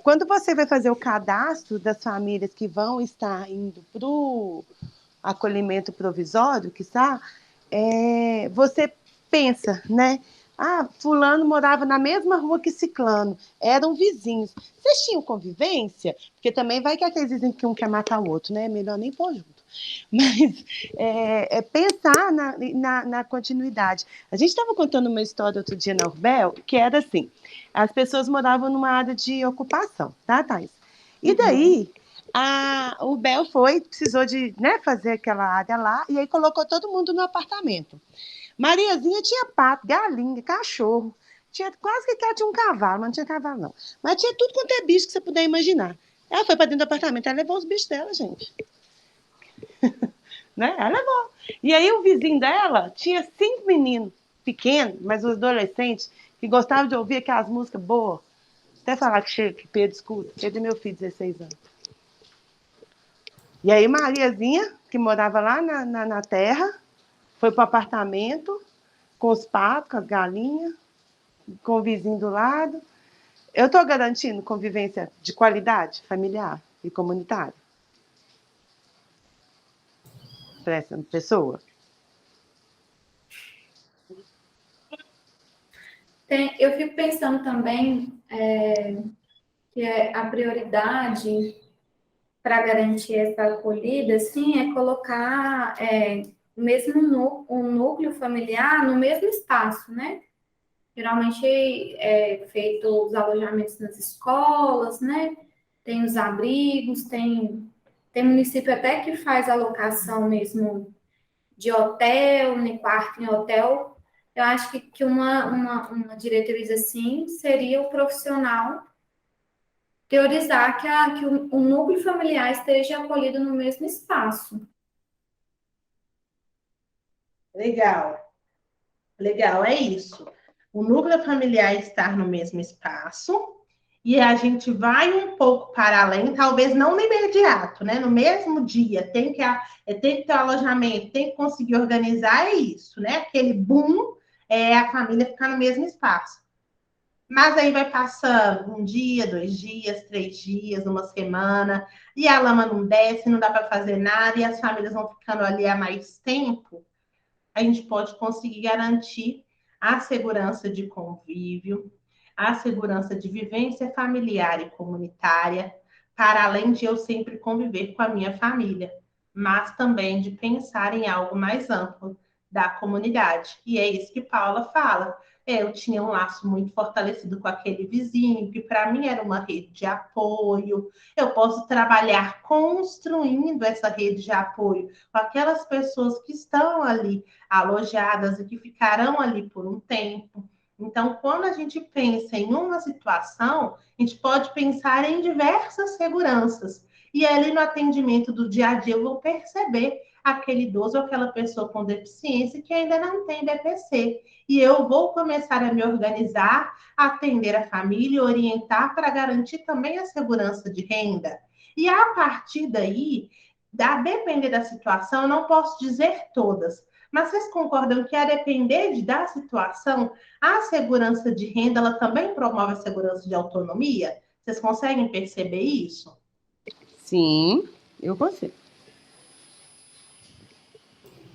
Quando você vai fazer o cadastro das famílias que vão estar indo para o acolhimento provisório, que está, você pensa, né? Ah, fulano morava na mesma rua que ciclano, eram vizinhos. Vocês tinham convivência? Porque também vai que aqueles dizem que um quer matar o outro, né? Melhor nem pôr junto. Mas pensar na continuidade. A gente estava contando uma história outro dia na Urbel, que era assim, as pessoas moravam numa área de ocupação, tá, Thais? E daí, o Urbel precisou de, né, fazer aquela área lá, e aí colocou todo mundo no apartamento. Mariazinha tinha pato, galinha, cachorro, tinha quase que ela tinha um cavalo, mas não tinha cavalo não. Mas tinha tudo quanto é bicho que você puder imaginar. Ela foi para dentro do apartamento, ela levou os bichos dela, gente. Né? Ela levou. E aí o vizinho dela tinha 5 meninos pequenos, mas os adolescentes, que gostavam de ouvir aquelas músicas boas. Até falar que Pedro escuta. Pedro é meu filho, 16 anos. E aí Mariazinha, que morava lá na terra, foi para o apartamento, com os patos, com as galinhas, com o vizinho do lado. Eu estou garantindo convivência de qualidade familiar e comunitária para essa pessoa? Eu fico pensando também que a prioridade para garantir essa acolhida, assim, é colocar mesmo um núcleo familiar no mesmo espaço, né? Geralmente é feito os alojamentos nas escolas, né? Tem os abrigos, tem município até que faz alocação mesmo de hotel, né, quarto em hotel. Eu acho que uma diretriz assim seria o profissional teorizar que o núcleo familiar esteja acolhido no mesmo espaço. Legal. Legal, é isso. O núcleo familiar estar no mesmo espaço e a gente vai um pouco para além, talvez não no imediato, né? No mesmo dia, tem que ter um alojamento, tem que conseguir organizar, é isso, né? Aquele boom é a família ficar no mesmo espaço. Mas aí vai passando um dia, 2 dias, 3 dias, uma semana, e a lama não desce, não dá para fazer nada, e as famílias vão ficando ali há mais tempo. A gente pode conseguir garantir a segurança de convívio, a segurança de vivência familiar e comunitária, para além de eu sempre conviver com a minha família, mas também de pensar em algo mais amplo da comunidade. E é isso que Paula fala. Eu tinha um laço muito fortalecido com aquele vizinho, que para mim era uma rede de apoio. Eu posso trabalhar construindo essa rede de apoio com aquelas pessoas que estão ali alojadas e que ficarão ali por um tempo. Então, quando a gente pensa em uma situação, a gente pode pensar em diversas seguranças. E ali no atendimento do dia a dia, eu vou perceber aquele idoso ou aquela pessoa com deficiência que ainda não tem BPC. E eu vou começar a me organizar, atender a família, orientar para garantir também a segurança de renda. E a partir daí, a depender da situação, eu não posso dizer todas, mas vocês concordam que, a depender da situação, a segurança de renda ela também promove a segurança de autonomia? Vocês conseguem perceber isso? Sim, eu consigo.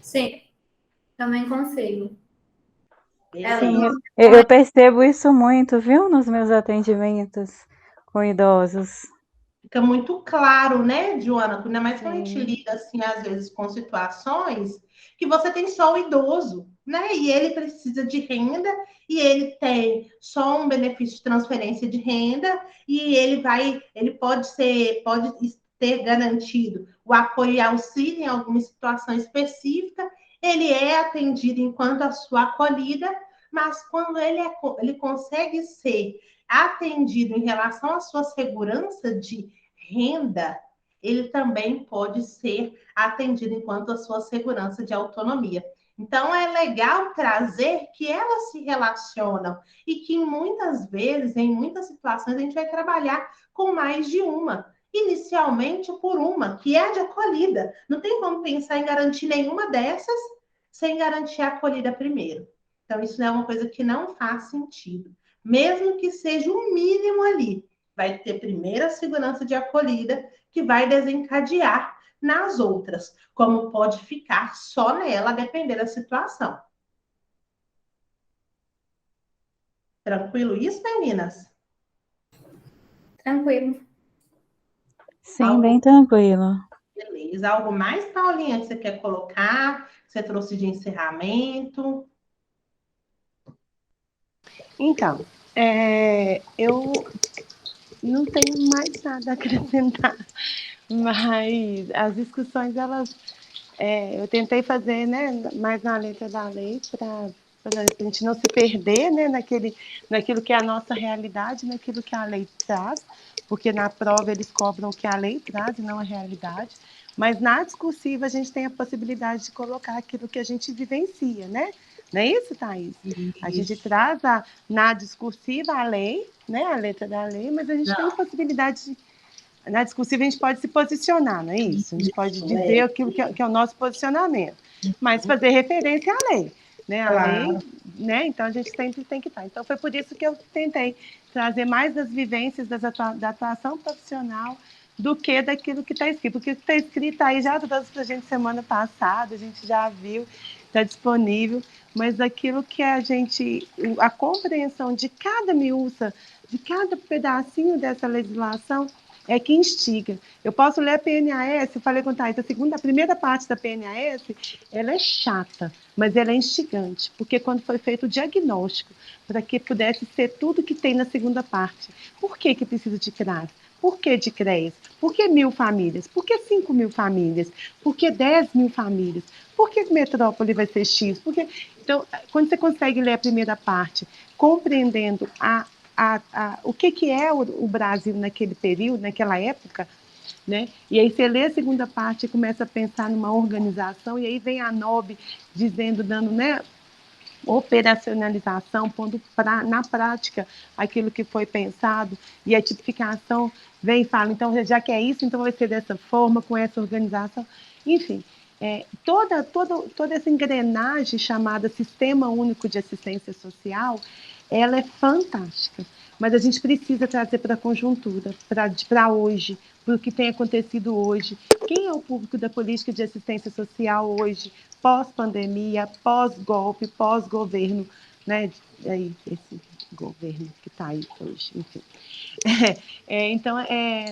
Sim, também consigo. Sim, eu percebo isso muito, viu, nos meus atendimentos com idosos. Fica muito claro, né, Joana? Ainda mais quando a gente Sim. lida, assim, às vezes, com situações que você tem só o idoso, né? E ele precisa de renda, e ele tem só um benefício de transferência de renda, e ele pode ter garantido o apoio e auxílio em alguma situação específica, ele é atendido enquanto a sua acolhida, mas quando ele consegue ser atendido em relação à sua segurança de renda, ele também pode ser atendido enquanto a sua segurança de autonomia. Então, é legal trazer que elas se relacionam e que muitas vezes, em muitas situações, a gente vai trabalhar com mais de uma. Inicialmente por uma, que é a de acolhida. Não tem como pensar em garantir nenhuma dessas sem garantir a acolhida primeiro. Então, isso é uma coisa que não faz sentido. Mesmo que seja o mínimo ali, vai ter primeiro a segurança de acolhida, que vai desencadear nas outras, como pode ficar só nela, a depender da situação. Tranquilo isso, meninas? Tranquilo. Sim, bem tranquilo. Beleza. Algo mais, Paulinha, que você quer colocar? Que você trouxe de encerramento? Então, eu não tenho mais nada a acrescentar, mas as discussões, eu tentei fazer, né, mais na letra da lei, para a gente não se perder, né, naquilo que é a nossa realidade, naquilo que a lei traz, porque na prova eles cobram o que a lei traz e não a realidade, mas na discursiva a gente tem a possibilidade de colocar aquilo que a gente vivencia, né? Não é isso, Thaís? Isso. A gente traz na discursiva a lei, né, a letra da lei, mas a gente tem possibilidade de, na discursiva a gente pode se posicionar, não é isso? A gente pode dizer aquilo que é o nosso posicionamento, mas fazer referência à lei, né? A lei, né? Então a gente sempre tem que estar. Então foi por isso que eu tentei trazer mais das vivências da atuação profissional do que daquilo que está escrito, porque o que está escrito aí já trouxe para a gente semana passada, a gente já viu, está disponível, mas aquilo que a compreensão de cada miúça, de cada pedacinho dessa legislação, é que instiga. Eu posso ler a PNAS, eu falei com o Thaís, a primeira parte da PNAS, ela é chata, mas ela é instigante, porque quando foi feito o diagnóstico, para que pudesse ser tudo que tem na segunda parte. Por que precisa de CRAS? Por que de CREAS? Por que 1.000 famílias? Por que 5.000 famílias? Por que 10.000 famílias? Por que metrópole vai ser X? Então, quando você consegue ler a primeira parte, compreendendo o que é o Brasil naquele período, naquela época, né? E aí você lê a segunda parte e começa a pensar numa organização, e aí vem a NOB dizendo, dando, né, operacionalização, pondo na prática aquilo que foi pensado, e a tipificação vem e fala, então, já que é isso, então vai ser dessa forma, com essa organização. Enfim, toda essa engrenagem chamada Sistema Único de Assistência Social, ela é fantástica, mas a gente precisa trazer para a conjuntura, para hoje, para o que tem acontecido hoje. Quem é o público da política de assistência social hoje, pós-pandemia, pós-golpe, pós-governo, né? Aí, esse governo que está aí hoje, enfim. Então,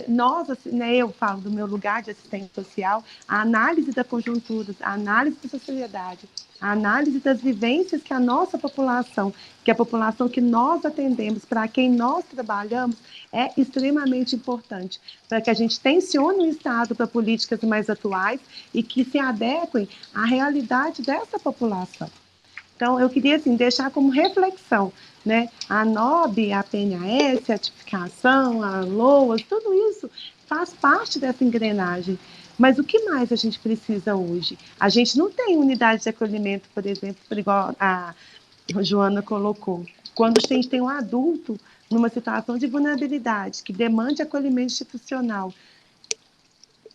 nós, assim, né, eu falo do meu lugar de assistente social, a análise da conjuntura, a análise da sociedade, a análise das vivências que a nossa população, que a população que nós atendemos, para quem nós trabalhamos, é extremamente importante, para que a gente tensione o Estado para políticas mais atuais e que se adequem à realidade dessa população. Então, eu queria assim, deixar como reflexão, né? A NOB, a PNAS, a tipificação, a LOAS, tudo isso faz parte dessa engrenagem. Mas o que mais a gente precisa hoje? A gente não tem unidade de acolhimento, por exemplo, igual a Joana colocou. Quando a gente tem um adulto numa situação de vulnerabilidade, que demande acolhimento institucional,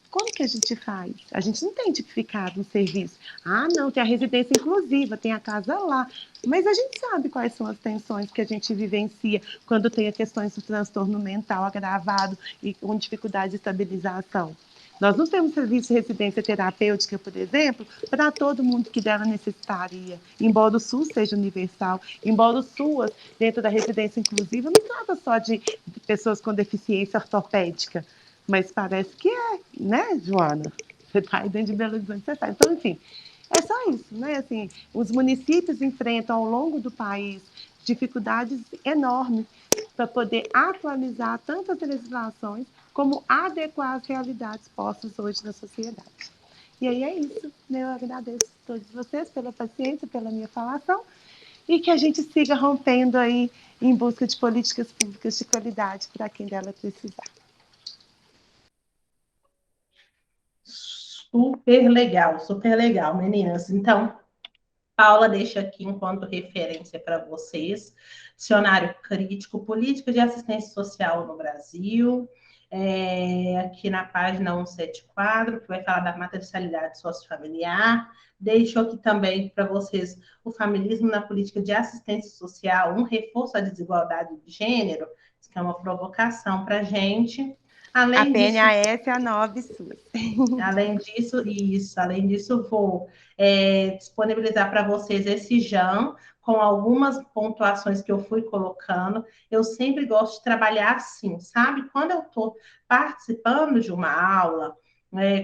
como que a gente faz? A gente não tem tipificado um serviço. Ah, não, tem a residência inclusiva, tem a casa lá. Mas a gente sabe quais são as tensões que a gente vivencia quando tem questões do transtorno mental agravado e com dificuldade de estabilização. Nós não temos serviço de residência terapêutica, por exemplo, para todo mundo que dela necessitaria. Embora o SUS seja universal, embora o SUAS, dentro da residência inclusiva, não trata só de pessoas com deficiência ortopédica, mas parece que é, né, Joana? Você está aí dentro de Belo Horizonte, você está. Então, enfim, é só isso, né? Assim, os municípios enfrentam ao longo do país dificuldades enormes para poder atualizar tantas legislações como adequar as realidades postas hoje na sociedade. E aí é isso, né? Eu agradeço a todos vocês pela paciência, pela minha falação, e que a gente siga rompendo aí em busca de políticas públicas de qualidade para quem dela precisar. Super legal, meninas. Então, Paula deixa aqui enquanto referência para vocês, Dicionário Crítico, Política de Assistência Social no Brasil, aqui na página 174, que vai falar da matricialidade sociofamiliar. Deixo aqui também para vocês o Familismo na Política de Assistência Social, um reforço à desigualdade de gênero, que é uma provocação para a gente. Além a PNAS, a NOB SUS. Além disso, vou disponibilizar para vocês esse JAM, com algumas pontuações que eu fui colocando. Eu sempre gosto de trabalhar assim, sabe? Quando eu estou participando de uma aula,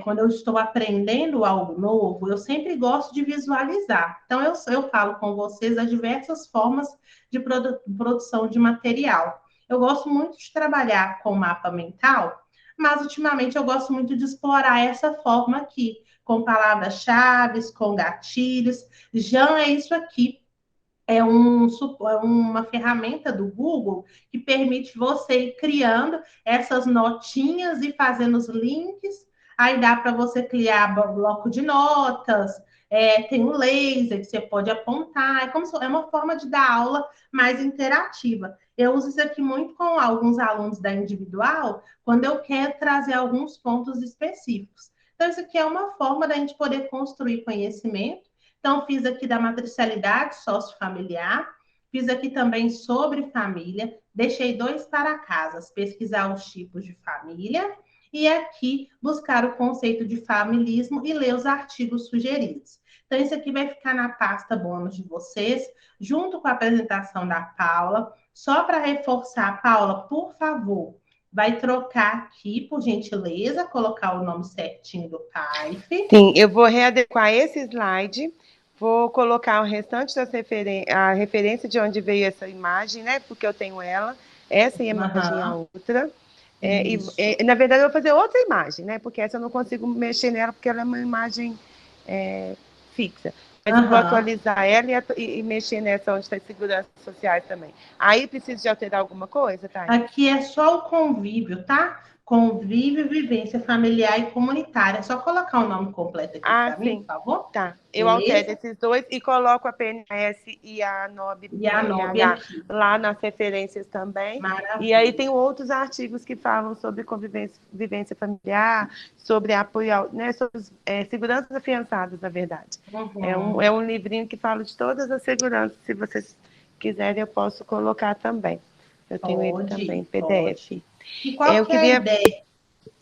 quando eu estou aprendendo algo novo, eu sempre gosto de visualizar. Então, eu falo com vocês as diversas formas de produção de material. Eu gosto muito de trabalhar com mapa mental, mas ultimamente eu gosto muito de explorar essa forma aqui, com palavras-chave, com gatilhos. JAM é isso aqui. É uma ferramenta do Google que permite você ir criando essas notinhas e fazendo os links. Aí dá para você criar bloco de notas, tem um laser que você pode apontar. É uma forma de dar aula mais interativa. Eu uso isso aqui muito com alguns alunos da individual, quando eu quero trazer alguns pontos específicos. Então, isso aqui é uma forma da gente poder construir conhecimento. Então, fiz aqui da matricialidade sociofamiliar, fiz aqui também sobre família, deixei 2 para casas, pesquisar os tipos de família, e aqui buscar o conceito de familismo e ler os artigos sugeridos. Então, isso aqui vai ficar na pasta bônus de vocês, junto com a apresentação da Paula. Só para reforçar, Paula, por favor, vai trocar aqui, por gentileza, colocar o nome certinho do TAIF. Sim, eu vou readequar esse slide, vou colocar o restante das a referência de onde veio essa imagem, né? Porque eu tenho ela, essa imagem e a outra. Na verdade, eu vou fazer outra imagem, né? Porque essa eu não consigo mexer nela, porque ela é uma imagem fixa. Mas eu vou atualizar ela e mexer nessa onde está as seguranças sociais também. Aí preciso de alterar alguma coisa, tá? Aqui é só o convívio, tá? Convívio, vivência familiar e comunitária. É só colocar o nome completo aqui para mim, sim. por favor. Tá. Eu Beleza? altero esses dois e coloco a PNS e a NOB E a NOB BH aqui. lá nas referências também. Maravilha. E aí tem outros artigos que falam sobre vivência familiar, sobre apoio, né, sobre seguranças afiançadas, na verdade. Uhum. É um livrinho que fala de todas as seguranças. Se vocês quiserem, eu posso colocar também. Eu tenho ele também em PDF. Pode. E qual que é a ideia?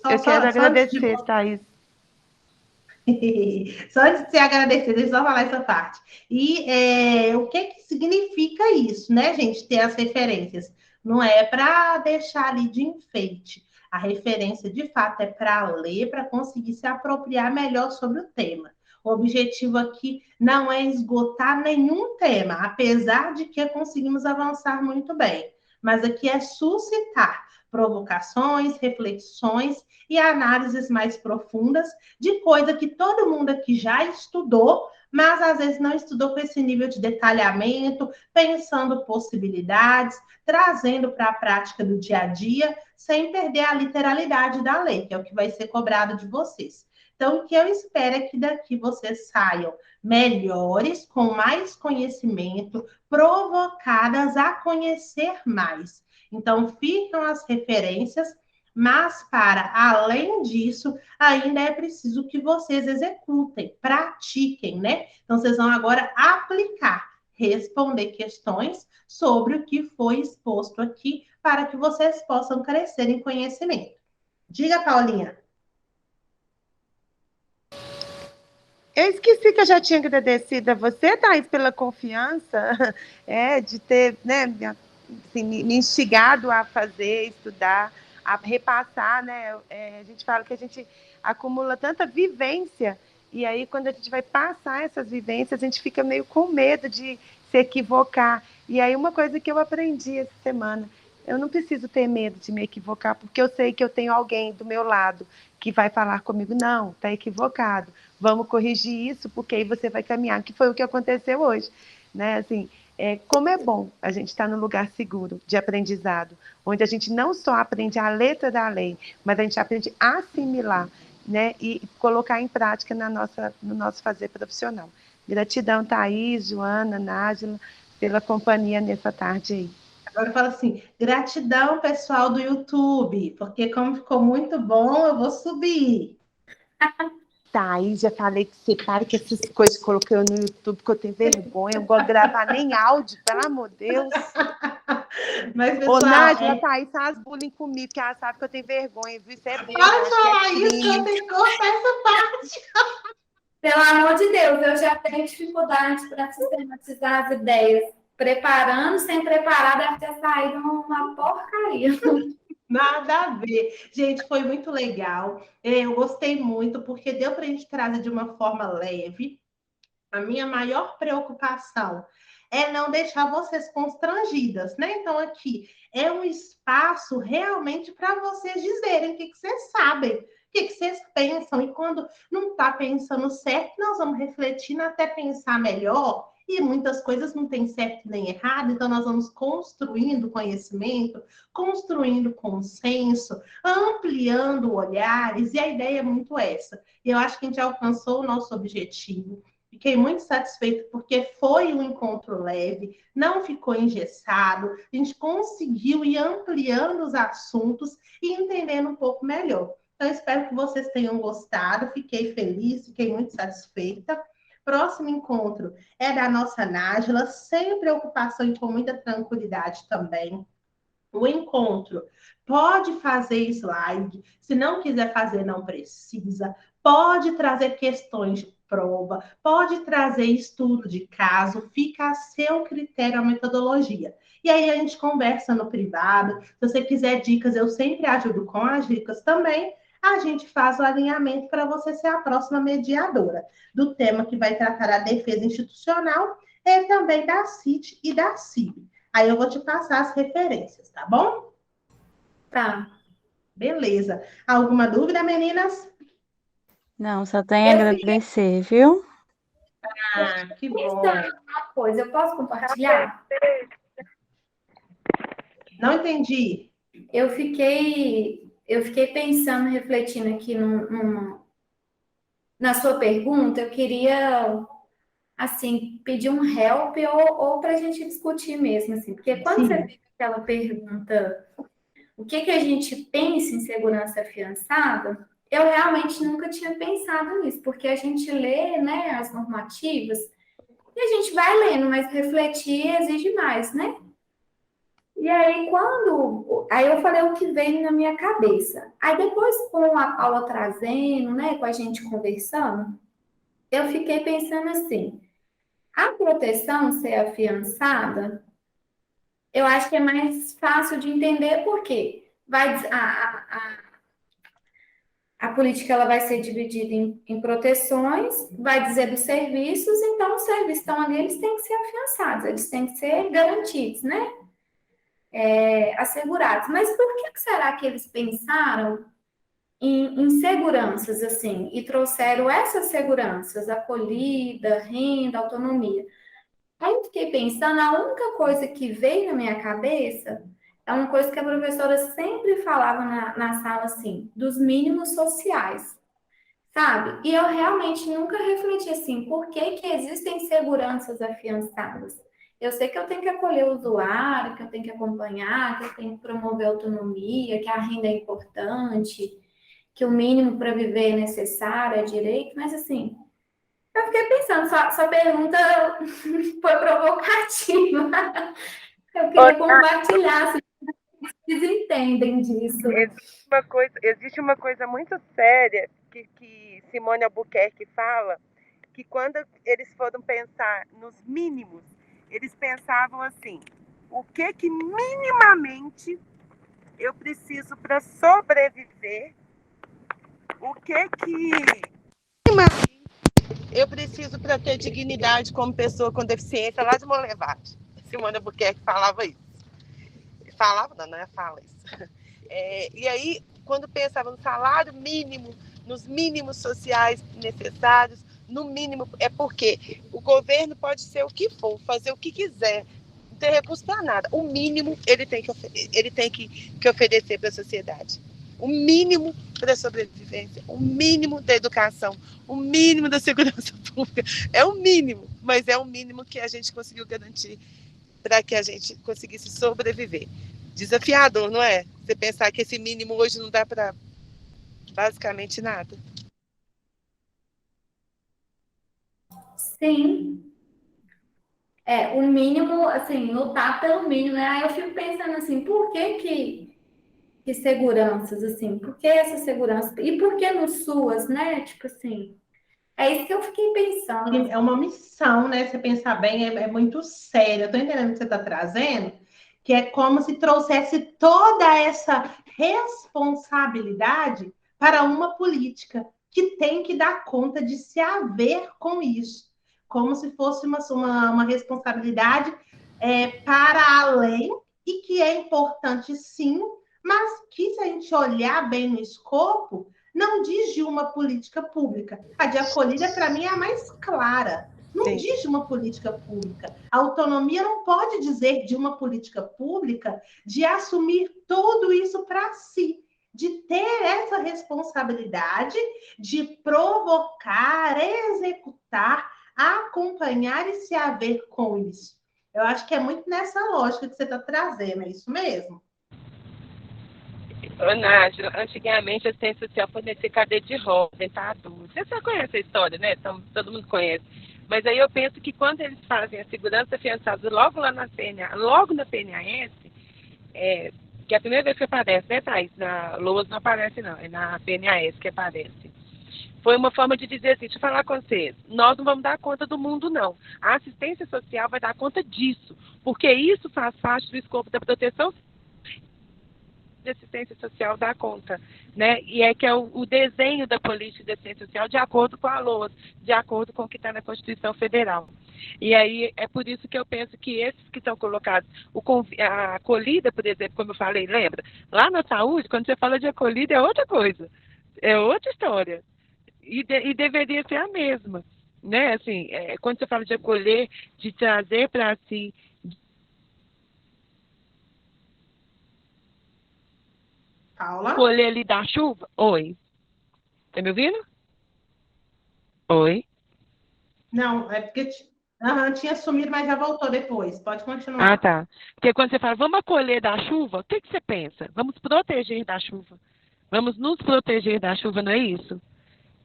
Eu quero Só antes de agradecer, Thaís. Só antes de você agradecer, deixa eu só falar essa parte. E o que significa isso, né, gente? Ter as referências. Não é para deixar ali de enfeite. A referência, de fato, é para ler, para conseguir se apropriar melhor sobre o tema. O objetivo aqui não é esgotar nenhum tema, apesar de que conseguimos avançar muito bem. Mas aqui é suscitar provocações, reflexões e análises mais profundas de coisa que todo mundo aqui já estudou, mas às vezes não estudou com esse nível de detalhamento, pensando possibilidades, trazendo para a prática do dia a dia, sem perder a literalidade da lei, que é o que vai ser cobrado de vocês. Então, o que eu espero é que daqui vocês saiam melhores, com mais conhecimento, provocadas a conhecer mais. Então, ficam as referências, mas para além disso, ainda é preciso que vocês executem, pratiquem, né? Então, vocês vão agora aplicar, responder questões sobre o que foi exposto aqui, para que vocês possam crescer em conhecimento. Diga, Paulinha. Eu esqueci que eu já tinha agradecido a você, Thaís, pela confiança, de ter, né, assim, me instigado a fazer, estudar, a repassar, né? A gente fala que a gente acumula tanta vivência, e aí quando a gente vai passar essas vivências, a gente fica meio com medo de se equivocar. E aí uma coisa que eu aprendi essa semana, eu não preciso ter medo de me equivocar, porque eu sei que eu tenho alguém do meu lado que vai falar comigo, não, está equivocado, vamos corrigir isso, porque aí você vai caminhar, que foi o que aconteceu hoje, né? Assim, como é bom a gente estar num lugar seguro de aprendizado, onde a gente não só aprende a letra da lei, mas a gente aprende a assimilar, né? E colocar em prática no nosso fazer profissional. Gratidão, Thaís, Joana, Nájila, pela companhia nessa tarde aí. Agora fala assim, gratidão, pessoal do YouTube, porque como ficou muito bom, eu vou subir. Thaís, já falei que você para que essas coisas coloquei no YouTube, que eu tenho vergonha, eu não gosto de gravar nem áudio, pelo amor de Deus. Mas, pessoal... Ô, Nájila, Thaís faz bullying comigo, porque ela sabe que eu tenho vergonha, viu? Isso é bullying, Pode falar é isso, que eu tenho que cortar essa parte. Pelo amor de Deus, eu já tenho dificuldade para sistematizar as ideias. Preparando, sem preparar, deve ter saído uma porcaria. Nada a ver. Gente, foi muito legal. Eu gostei muito, porque deu para a gente trazer de uma forma leve. A minha maior preocupação é não deixar vocês constrangidas, né? Então, aqui é um espaço realmente para vocês dizerem o que vocês sabem, o que vocês pensam. E quando não está pensando certo, nós vamos refletindo até pensar melhor. E muitas coisas não tem certo nem errado, então nós vamos construindo conhecimento, construindo consenso, ampliando olhares, e a ideia é muito essa. E eu acho que a gente alcançou o nosso objetivo. Fiquei muito satisfeita porque foi um encontro leve, não ficou engessado, a gente conseguiu ir ampliando os assuntos e entendendo um pouco melhor. Então, espero que vocês tenham gostado, fiquei feliz, fiquei muito satisfeita. Próximo encontro é da nossa Nájila, sem preocupação e com muita tranquilidade também. O encontro pode fazer slide, se não quiser fazer, não precisa. Pode trazer questões de prova, pode trazer estudo de caso, fica a seu critério a metodologia. E aí a gente conversa no privado. Se você quiser dicas, eu sempre ajudo com as dicas também. A gente faz o alinhamento para você ser a próxima mediadora do tema que vai tratar a defesa institucional e também da CIT e da CIB. Aí eu vou te passar as referências, tá bom? Tá. Beleza. Alguma dúvida, meninas? Não, só tenho a agradecer, viu? Ah, que bom. Uma coisa, eu posso compartilhar? Não entendi. Eu fiquei eu fiquei pensando, refletindo aqui na sua pergunta, eu queria, assim, pedir um help ou para a gente discutir mesmo, assim, porque quando você Sim, fez aquela pergunta, o que que a gente pensa em segurança afiançada, eu realmente nunca tinha pensado nisso, porque a gente lê, né, as normativas, e a gente vai lendo, mas refletir exige mais, né? E aí, Aí eu falei o que veio na minha cabeça. Aí depois, com a Paula trazendo, né, com a gente conversando, eu fiquei pensando assim: a proteção ser afiançada, eu acho que é mais fácil de entender porque a política ela vai ser dividida em proteções, vai dizer dos serviços, então os serviços estão ali, eles têm que ser afiançados, eles têm que ser garantidos, né? Assegurados. Mas por que será que eles pensaram em seguranças assim e trouxeram essas seguranças, acolhida, renda, autonomia? Aí eu fiquei pensando, a única coisa que veio na minha cabeça é uma coisa que a professora sempre falava na sala, assim, dos mínimos sociais, sabe? E eu realmente nunca refleti assim, por que que existem seguranças afiançadas? Eu sei que eu tenho que acolher o usuário, que eu tenho que acompanhar, que eu tenho que promover a autonomia, que a renda é importante, que o mínimo para viver é necessário, é direito, mas assim, eu fiquei pensando, sua pergunta foi provocativa. Eu queria compartilhar, se vocês entendem disso. Existe uma coisa muito séria que Simone Albuquerque fala, que quando eles foram pensar nos mínimos, eles pensavam assim: o que minimamente eu preciso para sobreviver, o que eu preciso para ter dignidade como pessoa com deficiência, lá de Monlevade. Simone Albuquerque falava isso. Falava, não é fala isso. E aí, quando pensava no salário mínimo, nos mínimos sociais necessários, no mínimo, é porque o governo pode ser o que for, fazer o que quiser, não tem recurso para nada. O mínimo ele tem que oferecer para a sociedade. O mínimo para a sobrevivência, o mínimo da educação, o mínimo da segurança pública. É o mínimo, mas é o mínimo que a gente conseguiu garantir para que a gente conseguisse sobreviver. Desafiador, não é? Você pensar que esse mínimo hoje não dá para basicamente nada. Sim, o mínimo, assim, lutar pelo mínimo, né? Aí eu fico pensando assim, por que seguranças, assim? Por que essa segurança? E por que no SUAS, né? Tipo assim, é isso que eu fiquei pensando. é uma missão, né? Você pensar bem, é muito sério. Eu estou entendendo o que você está trazendo, que é como se trouxesse toda essa responsabilidade para uma política que tem que dar conta de se haver com isso, como se fosse uma responsabilidade para além e que é importante sim, mas que se a gente olhar bem no escopo, não diz de uma política pública. A de acolhida, para mim, é a mais clara. Não Sim. diz de uma política pública. A autonomia não pode dizer de uma política pública de assumir tudo isso para si, de ter essa responsabilidade de provocar, executar, acompanhar e se haver com isso. Eu acho que é muito nessa lógica que você está trazendo, é isso mesmo? Ô, Nádia, antigamente a assistência social fornecia cadeia de roda, dentadura. Você já conhece a história, né? Então, todo mundo conhece. Mas aí eu penso que quando eles fazem a segurança afiançada logo lá na PNA, logo na PNAS, que é a primeira vez que aparece, né, Thaís? Na LOAS não aparece, não. É na PNAS que aparece. Foi uma forma de dizer assim, deixa eu falar com vocês, nós não vamos dar conta do mundo, não. A assistência social vai dar conta disso, porque isso faz parte do escopo da proteção de assistência social dá conta, né? E é que é o desenho da política de assistência social de acordo com a LOAS, de acordo com o que está na Constituição Federal. E aí é por isso que eu penso que esses que estão colocados, a acolhida, por exemplo, como eu falei, lembra? Lá na saúde, quando você fala de acolhida, é outra coisa, é outra história. E deveria ser a mesma, né? Assim, quando você fala de acolher, de trazer para si, Paula? Colher ali da chuva? Oi. Tá me ouvindo? Oi. Não, é porque tinha sumido, mas já voltou depois. Pode Ah, continuar. tá. Porque quando você fala, vamos acolher da chuva, o que você pensa? Vamos proteger da chuva. Vamos nos proteger da chuva, não é isso?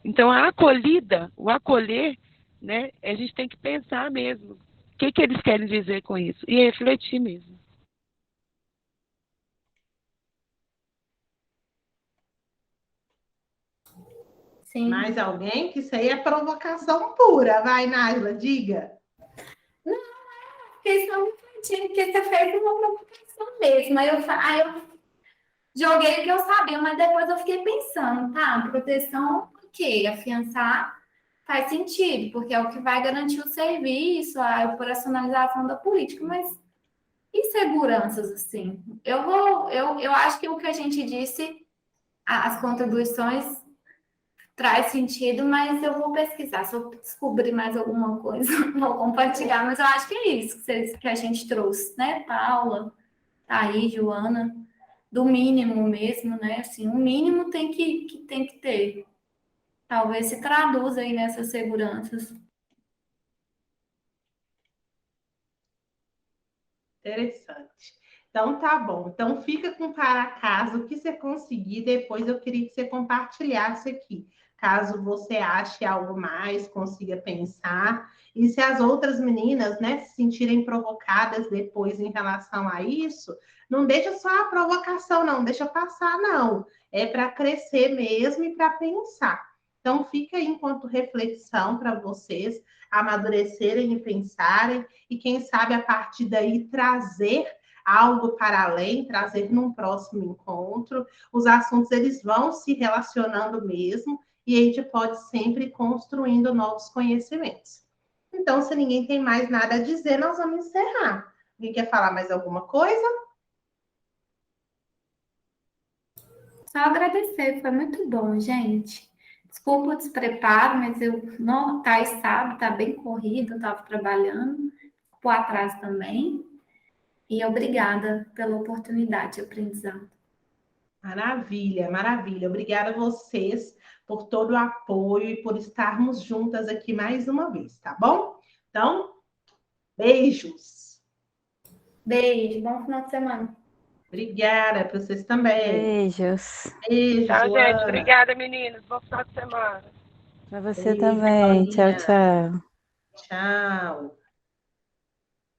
Então, a acolhida, o acolher, né, a gente tem que pensar mesmo. O que eles querem dizer com isso? E refletir mesmo. Sim. Mais alguém? Que isso aí é provocação pura. Vai, Nájila, diga. Porque estão refletindo que você fez uma provocação mesmo. Aí eu joguei o que eu sabia, mas depois eu fiquei pensando, tá? Proteção, o quê? Afiançar faz sentido, porque é o que vai garantir o serviço, a operacionalização da política, mas inseguranças, assim. Eu acho que o que a gente disse, as contribuições traz sentido, mas eu vou pesquisar. Se eu descobrir mais alguma coisa, vou compartilhar. Mas eu acho que é isso que a gente trouxe, né, Paula, Thaís, Joana, do mínimo mesmo, né? Assim, o mínimo tem que ter. Talvez se traduza aí nessas seguranças. Interessante. Então, tá bom. Então, fica com para casa o que você conseguir. Depois eu queria que você compartilhasse aqui. Caso você ache algo mais, consiga pensar. E se as outras meninas, né, se sentirem provocadas depois em relação a isso, não deixa só a provocação, não. Deixa passar, não. É para crescer mesmo e para pensar. Então, fica aí enquanto reflexão para vocês amadurecerem e pensarem e quem sabe a partir daí trazer algo para além, trazer num próximo encontro. Os assuntos eles vão se relacionando mesmo e a gente pode sempre ir construindo novos conhecimentos. Então, se ninguém tem mais nada a dizer, nós vamos encerrar. Alguém quer falar mais alguma coisa? Só agradecer, foi muito bom, gente. Desculpa o despreparo, mas eu não, Thaís sabe, tá bem corrido, eu estava trabalhando, por atrás também. E obrigada pela oportunidade de aprendizado. Maravilha, maravilha. Obrigada a vocês por todo o apoio e por estarmos juntas aqui mais uma vez, tá bom? Então, beijos. Beijo, bom final de semana. Obrigada para vocês também. Beijos. Beijo, Tchau, gente. Joana. Obrigada, meninos. Bom final de semana. Para você Beijo, também. Tchau, Paulinha. tchau. Tchau.